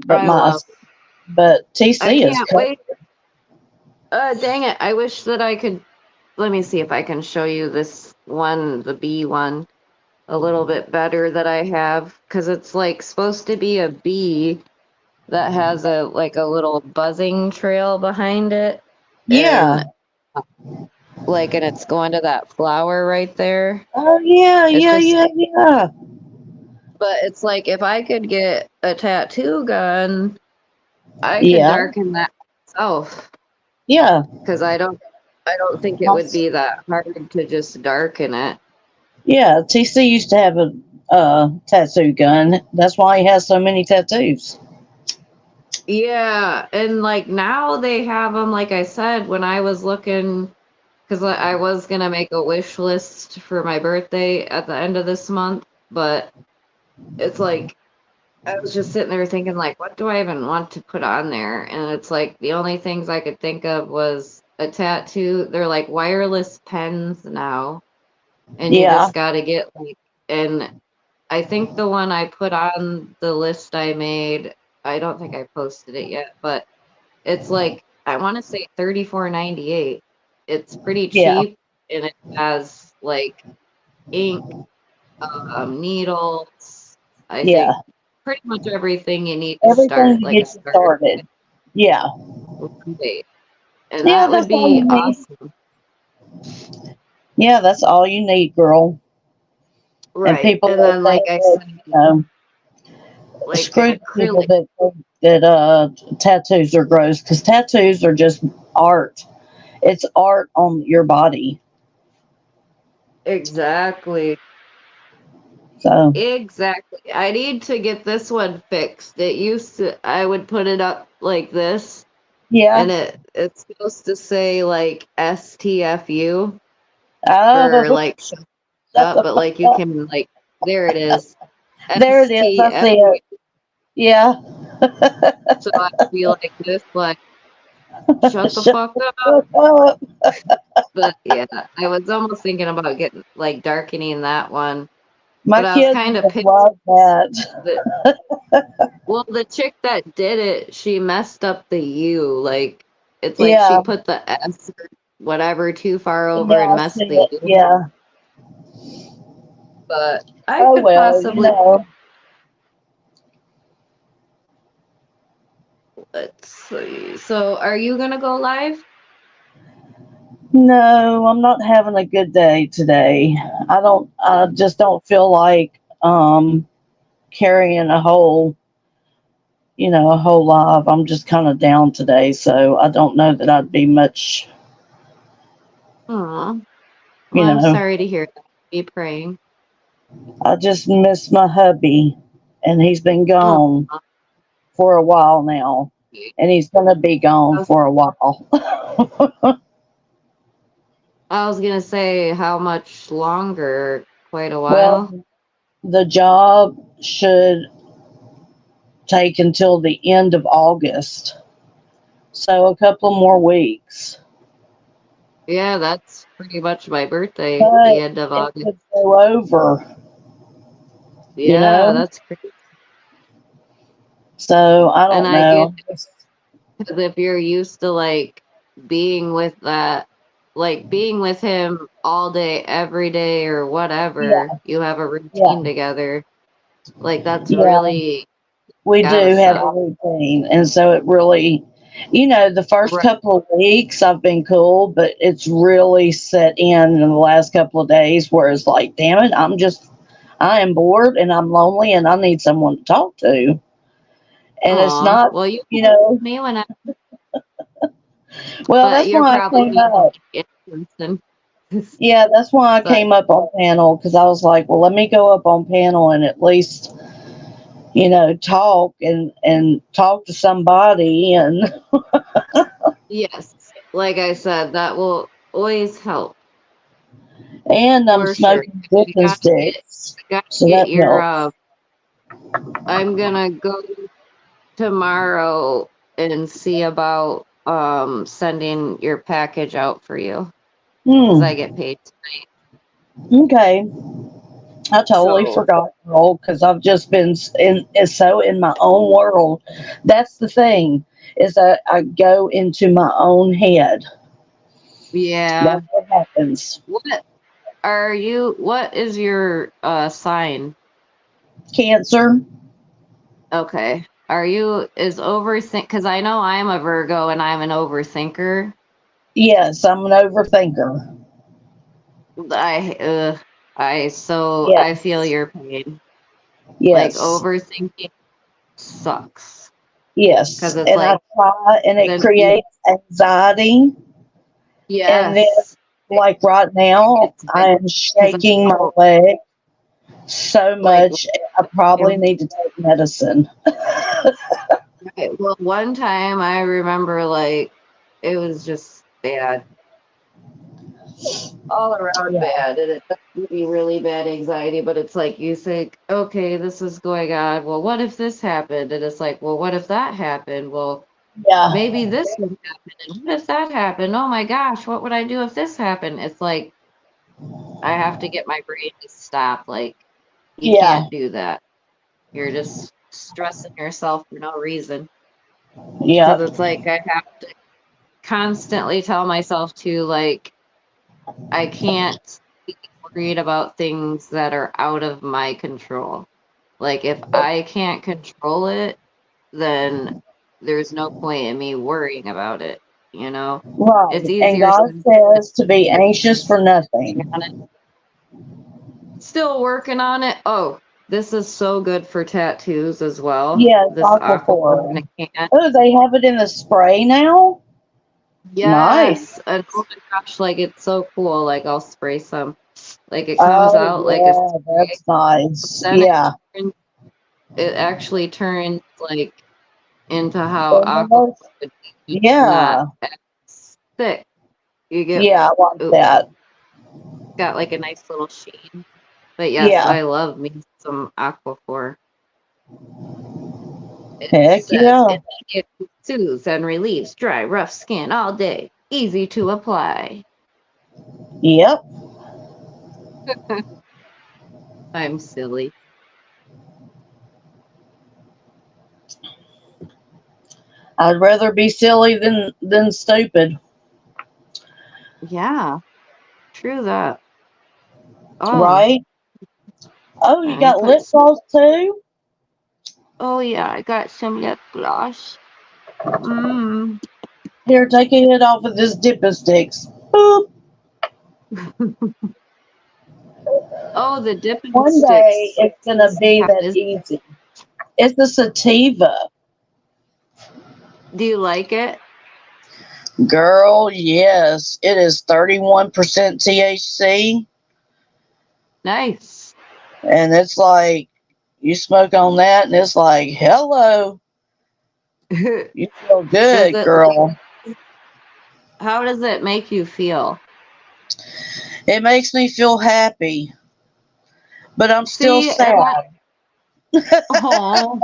I love. But I TC is can't covered. wait. Dang it. I wish that I could. Let me see if I can show you this one, the B one, a little bit better that I have. Because it's like supposed to be a bee that has a like a little buzzing trail behind it. Yeah. And like, and it's going to that flower right there. Oh yeah, It's yeah, just, yeah, yeah. but it's like if I could get a tattoo gun, I could Yeah. darken that myself. Yeah. Because I don't think it My, would be that hard to just darken it. yeah. TC used to have a tattoo gun. That's why he has so many tattoos. Yeah, and like now they have them, like I said, when I was looking, because I was gonna make a wish list for my birthday at the end of this month, but it's like I was just sitting there thinking, like, what do I even want to put on there? And it's like the only things I could think of was a tattoo. They're like wireless pens now, and you Yeah. just gotta get like, and I think the one I put on the list I made, I don't think I posted it yet, but it's like I want to say 34.98. It's pretty Yeah. cheap and it has like ink, needles. I Yeah. think pretty much everything you need to Everything start to like a get you starter started. Yeah. with vape. And Yeah, that would that's all you be need. awesome. Yeah, that's all you need, girl. And Right. people And that then like think I that, said, like screw an the people acrylic. that think that tattoos are gross, because tattoos are just art. It's art on your body. Exactly. So Exactly. I need to get this one fixed. It used to, I would put it up like this, yeah. and it's supposed to say like STFU for Oh, like shut shut up, the but fuck like you up. can like there it is. There it is. I see it. STFU. Yeah. So I'd be like this, like, shut the Shut fuck the up. fuck up. But yeah, I was almost thinking about getting like darkening that one. My But I was kids kind of would pissed love that. that, well, the chick that did it, she messed up the U. Like, it's like she Yeah. put the S or whatever too far over Yeah. and I messed see the it. U. Yeah. But I Oh could well, possibly, let's see. So, are you gonna go live? No, I'm not having a good day today. I just don't feel like carrying a whole live. I'm just kind of down today, so I don't know that I'd be much, Aw. Well, you I'm know. sorry to hear that. Be praying. I just miss my hubby, and he's been Oh, gone for a while now, and he's going to be I gone was, for a while. I was gonna say how much longer? Quite a Well, while. the job should take until the end of August, so a couple more weeks. Yeah, that's pretty much my birthday, But the end of it August. could go over, you Yeah, know? that's crazy. So I And don't I get know. because if you're used to like being with that, like being with him all day, every day, or Yeah, whatever, you have a yeah, routine together. Like that's yeah. really We gotta do have a suck. routine. And so it really, the first Right. couple of weeks I've been cool, but it's really set in the last couple of days where it's like, damn it, I am bored and I'm lonely and I need someone to talk to. And it's Aw. not, Well, you you can know, me when I, well, but that's you're why I probably came meeting up. me in person. Yeah, that's why I So came up on panel because I was like, well, let me go up on panel and at least, talk and talk to somebody. yes, like I said, that will always help And I'm for sure. smoking You dipping gotta get, sticks, you gotta so get that your. helps. I'm gonna go tomorrow and see about sending your package out for you because I Hmm. get paid. Okay. I totally So forgot, girl, because I've just been in my own world. That's the thing, is that I go into my own head. yeah. That's what happens. What what is your sign? Cancer. Okay. Are you is overthink because I know I'm a Virgo and I'm an overthinker. Yes, I'm an overthinker. I I feel Yes. your pain. Like Yes. overthinking sucks because Yes. it's And I like try, and it then you creates anxiety. And then, yes. like right now, It's I bad am because I shaking my know leg so like much. I probably need to take medicine. right, well, one time I remember like it was just bad, all around Yeah. bad, and it would be really bad anxiety. But it's like you think, okay, this is going on. Well, what if this happened? And it's like, well, what if that happened? Well, Yeah. maybe this would happen. And what if that happened? Oh my gosh, what would I do if this happened? It's like I have to get my brain to stop. Like you Yeah. can't do that. You're just stressing yourself for no reason. Because Yep. it's like I have to constantly tell myself to like I can't be worried about things that are out of my control. Like if I can't control it, then there's no point in me worrying about it, you know? It's Right. And easier God said than says to be anxious for working nothing. on it. Still working on it. Oh, this is so good for tattoos as well. Yes, This aquaphor in aquaphor. a can. Oh, they have it in the spray now? Nice. Yes, and oh my gosh, like it's so cool. Like I'll spray some. Like it comes Oh, out like a yeah, spray, that's nice. then Yeah. turns, it actually turns like into how aquaphor Almost. would be, not Yeah. as thick. You get Yeah, I like ooh, that. got like a nice little sheen. But yes, Yeah. I love me some aquaphor. It Heck says yeah. it soothes and relieves dry, rough skin all day. Easy to apply. Yep. I'm silly. I'd rather be silly than stupid. Yeah, true that. Oh, Right? Oh, you I got put lip some, gloss too? oh yeah, I got some lip gloss. Mmm. Here, take a hit off of this dipping sticks. Boop. Oh, the dipping One day sticks. it's gonna be How that is it? easy. It's a sativa. Do you like it? Girl, yes. It is 31% THC. Nice. And it's like you smoke on that and it's like, hello. Does You feel good, it like, girl. how does it make you feel? It makes me feel happy, but I'm still See, and sad. oh,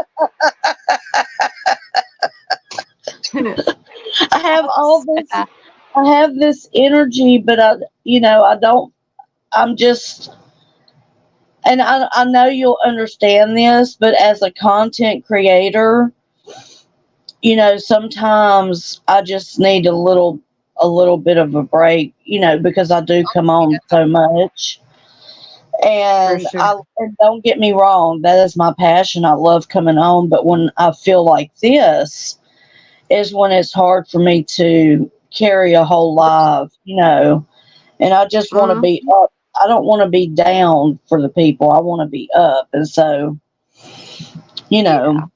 I have all this sad. I have this energy, but I don't I'm just and I know you'll understand this, but as a content creator, sometimes I just need a little bit of a break, because I do come on Yeah, so much. for And sure. and don't get me wrong, that is my passion. I love coming on, but when I feel like this is when it's hard for me to carry a whole live, and I just want to Mm, be up. I don't want to be down for the people. I want to be up. And so, you yeah, know,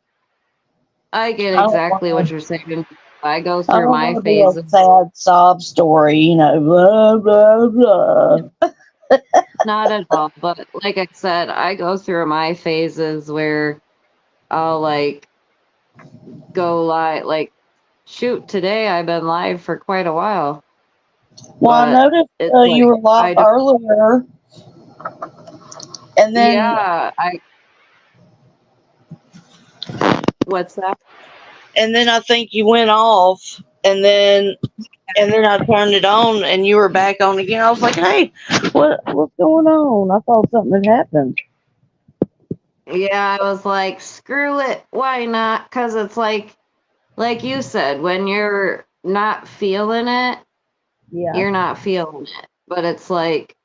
I get I don't exactly what want you're saying. I go I through don't my want to be a phases. sad sob story, blah blah blah. Not at all, but like I said, I go through my phases where I'll like go live. Like, shoot, today I've been live for quite a while, Well, I but noticed it's you like were live I don't. earlier, and then Yeah, what's that? I think you went off, and then I turned it on, and you were back on again. I was like, "Hey, what's going on?" I thought something had happened. Yeah, I was like, screw it, why not? Because it's like you said, when you're not feeling it, Yeah, you're not feeling it. But it's like,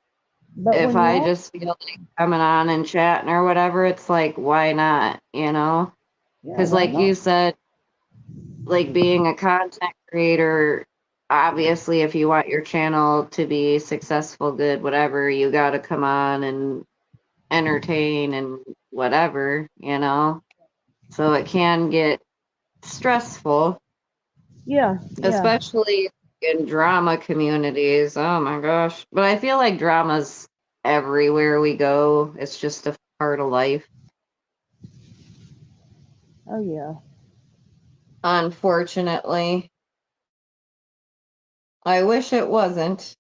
but if when you I are, just feel like coming on and chatting or whatever, it's like, why not? yeah, Because, why like you not? said, like being a content creator, obviously, if you want your channel to be successful, good, whatever, you got to come on and entertain and whatever. So it can get stressful, Yeah, yeah. especially in drama communities. Oh my gosh. But I feel like drama's everywhere we go. It's just a part of life. Oh yeah. Unfortunately. I wish it wasn't.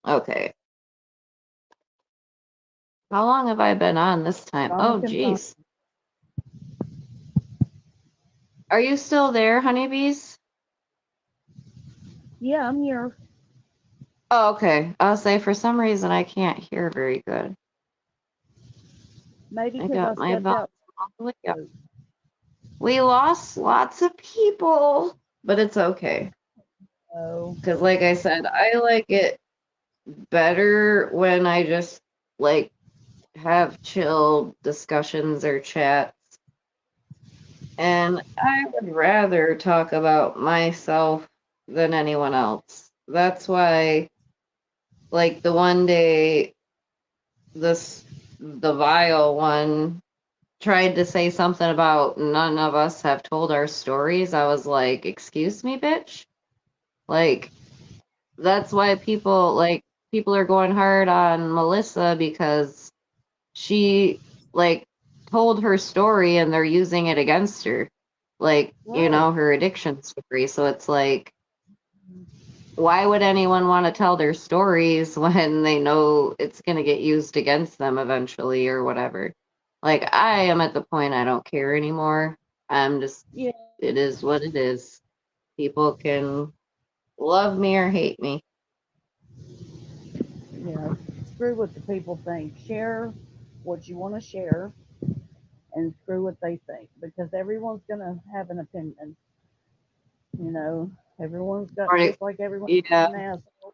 Okay. How long have I been on this time? Drama Oh, confirmed. geez. Are you still there, honeybees? Yeah, I'm here. Oh, okay. I'll say for some reason I can't hear very good. Maybe I because I got my stepped volume out. all the way up. We lost lots of people, but it's okay. Oh, Because, like I said, I like it better when I just like have chill discussions or chats. And I would rather talk about myself than anyone else. That's why, like, the one day the vile one tried to say something about none of us have told our stories. I was like, excuse me, bitch? Like, that's why people are going hard on Melissa because she like told her story and they're using it against her. Like, right. her addiction story. So it's like, why would anyone want to tell their stories when they know it's going to get used against them eventually or whatever? Like, I am at the point I don't care anymore. I'm just, Yeah, it is what it is. People can love me or hate me. screw what the people think. Share what you want to share, and screw what they think, because everyone's gonna have an opinion. You know, everyone's got, Or, just like everyone's yeah. an asshole.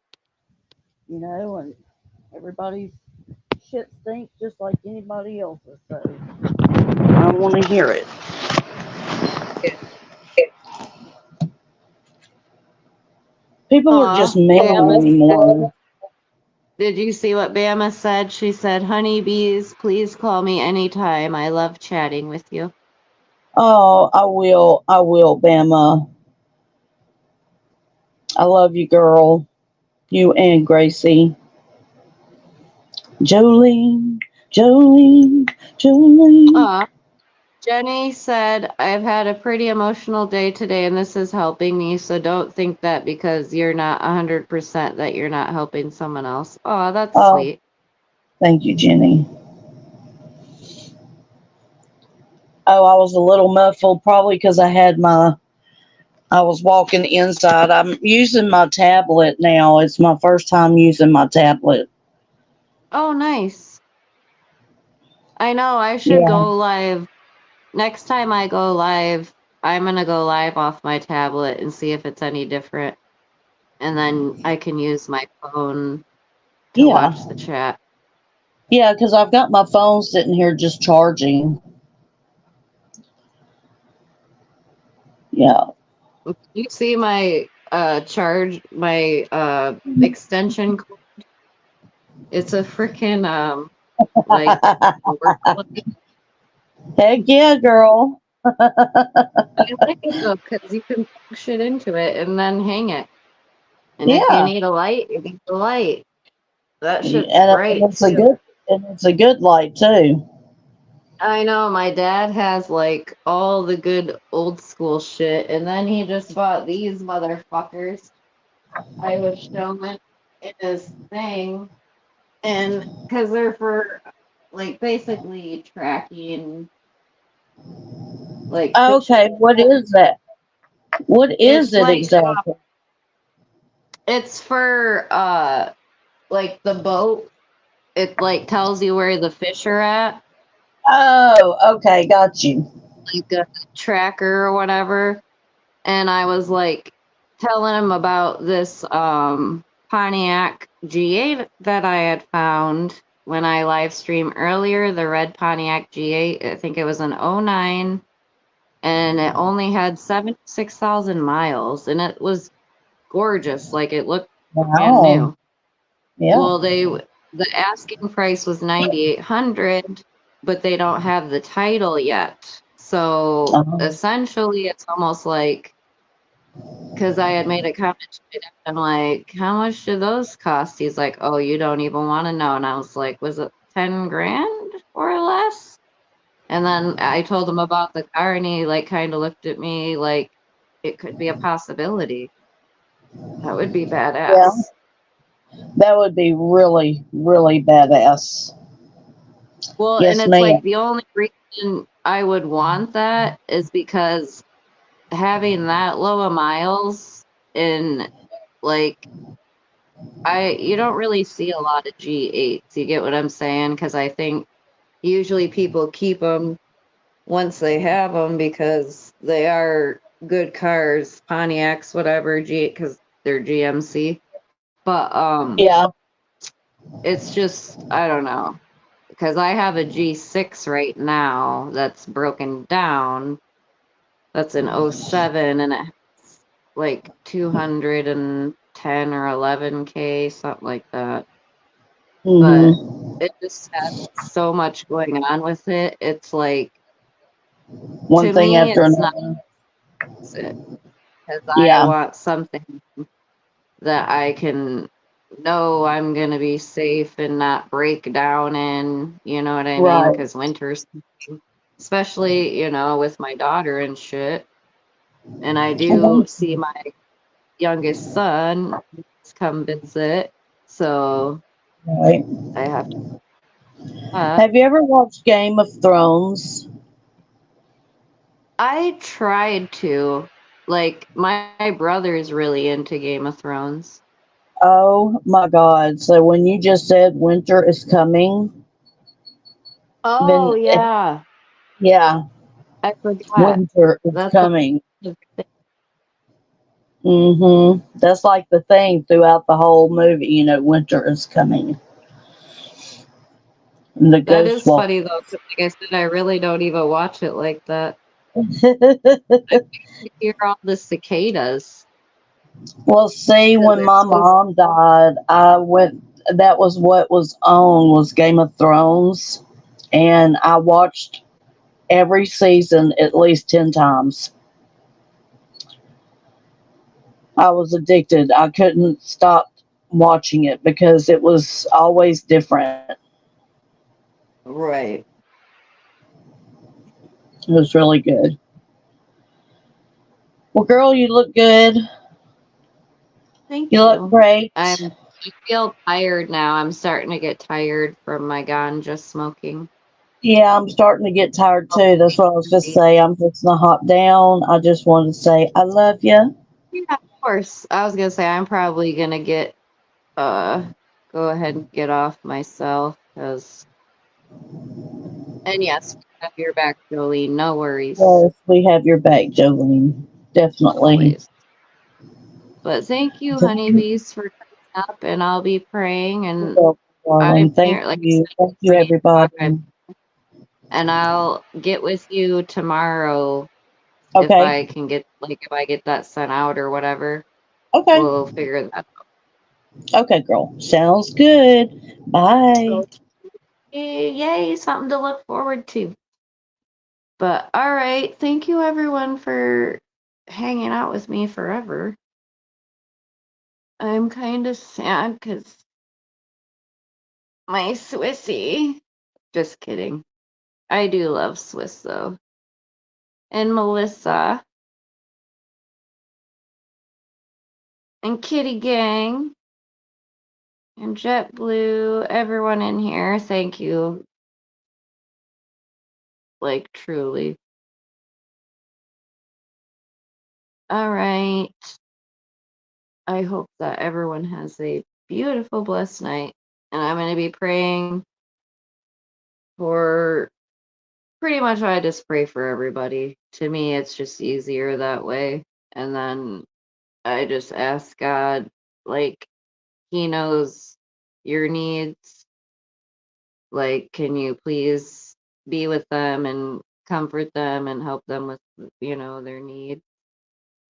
And everybody's shit stinks just like anybody else's. So I don't want to hear it. People are just Aw, mean Bama. anymore. Did you see what Bama said? She said, "Honeybees, please call me anytime. I love chatting with you." Oh, I will. I will, Bama. I love you, girl. You and Gracie. Jolene, Jolene, Jolene. Aw. Jenny said, "I've had a pretty emotional day today and this is helping me, so don't think that because you're not 100% that you're not helping someone else." Oh, that's Oh, sweet. thank you, Jenny. Oh, I was a little muffled, probably because I was walking inside. I'm using my tablet now. It's my first time using my tablet. Oh, nice. I know I should Yeah, go live. Next time I go live, I'm gonna go live off my tablet and see if it's any different. And then I can use my phone to yeah, watch the chat. yeah, because I've got my phone sitting here just charging. Yeah. You see my extension it's a freaking like work light. Heck yeah, girl. I like it though because you can plug shit into it and then hang it. And if you Yeah, need a light, you need the light. That shit's and bright it's a too. good and it's a good light too. I know my dad has like all the good old school shit, and then he just bought these motherfuckers. I was showing in his thing, and because they're for like basically tracking like fishing. Okay, what is that? What is It's it like exactly? it's for like the boat. It like tells you where the fish are at, Oh, okay, got you. like a tracker or whatever. And I was like telling him about this Pontiac G8 that I had found when I live streamed earlier, the red Pontiac G8. I think it was an '09 and it only had 76,000 miles and it was gorgeous. Like it looked brand Wow. new. Yeah. Well, the asking price was 9,800, but they don't have the title yet. So Uh-huh. essentially, it's almost like because I had made a comment to my dad, I'm like, how much do those cost? He's like, oh, you don't even want to know. And I was like, was it 10 grand or less? And then I told him about the car and he like kind of looked at me like it could be a possibility. That would be Yeah. badass. That would be really, really badass. Well, and Yes, it's ma'am. like the only reason I would want that is because having that low of miles in like you don't really see a lot of G8s. You get what I'm saying? Because I think usually people keep them once they have them because they are good cars, Pontiacs, whatever, because they're GMC. But Yeah. it's just I don't know because I have a G6 right now that's broken down. That's an '07 and it's like 210 or 11K, something like that. But Mm-hmm. it just has so much going on with it. It's like One to thing me, after it's not another. it because I Yeah. want something that I can know I'm gonna be safe and not break down in. You know what I mean? Right. Because winter's, especially with my daughter and shit. And I do see my youngest son come visit, so Right. I have to. Uh, Have you ever watched Game of Thrones? I tried to. Like, my brother's really into Game of Thrones. Oh my God. So when you just said winter is coming, Oh, then yeah. yeah, I forgot. winter is That's coming. the thing. That's like the thing throughout the whole movie. Winter is coming. And the That ghost is walk. funny, though, 'cause like I said, I really don't even watch it like that. I hear all the cicadas. Well, see, Because when they're my so. mom died, I went. That was what was on was Game of Thrones, and I watched every season at least 10 times. I was addicted. I couldn't stop watching it because it was always different. Right. It was really good. Well, girl, you look good. Thank You look you. great. I feel tired now. I'm starting to get tired from my ganja smoking. Yeah, I'm starting to get tired too. That's what I was just saying. I'm just gonna hop down. I just wanted to say I love you. Yeah, of course. I was gonna say I'm probably gonna get uh go ahead and get off myself because and yes, we have your back, Jolene. No worries. Yes, we have your back, Jolene. Definitely. Always. But thank you, honeybees, for coming up and I'll be praying You're and welcome, I'm darling. Thank here, like I you. said, Thank you, ready to everybody. talk. And I'll get with you tomorrow if Okay. I can get if I get that sent out or whatever. Okay. We'll figure that Okay, girl. Sounds good. Bye. out. Yay, something to look forward to. But all right, thank you everyone for hanging out with me forever. I'm kind of sad because my Swissy. Just kidding. I do love Swiss though. And Melissa and Kitty Gang and JetBlue, everyone in here, thank you. Like truly. All right. I hope that everyone has a beautiful, blessed night. And I'm going to be praying for pretty much I just pray for everybody. To me, it's just easier that way. And then I just ask God, like, He knows your needs. Like, can you please be with them and comfort them and help them with, their needs?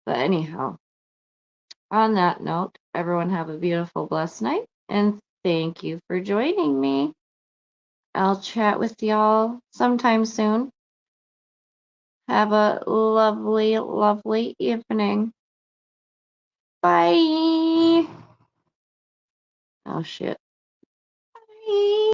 But anyhow, on that note, everyone have a beautiful, blessed night. And thank you for joining me. I'll chat with y'all sometime soon. Have a lovely, lovely evening. Bye. Oh, shit. Bye.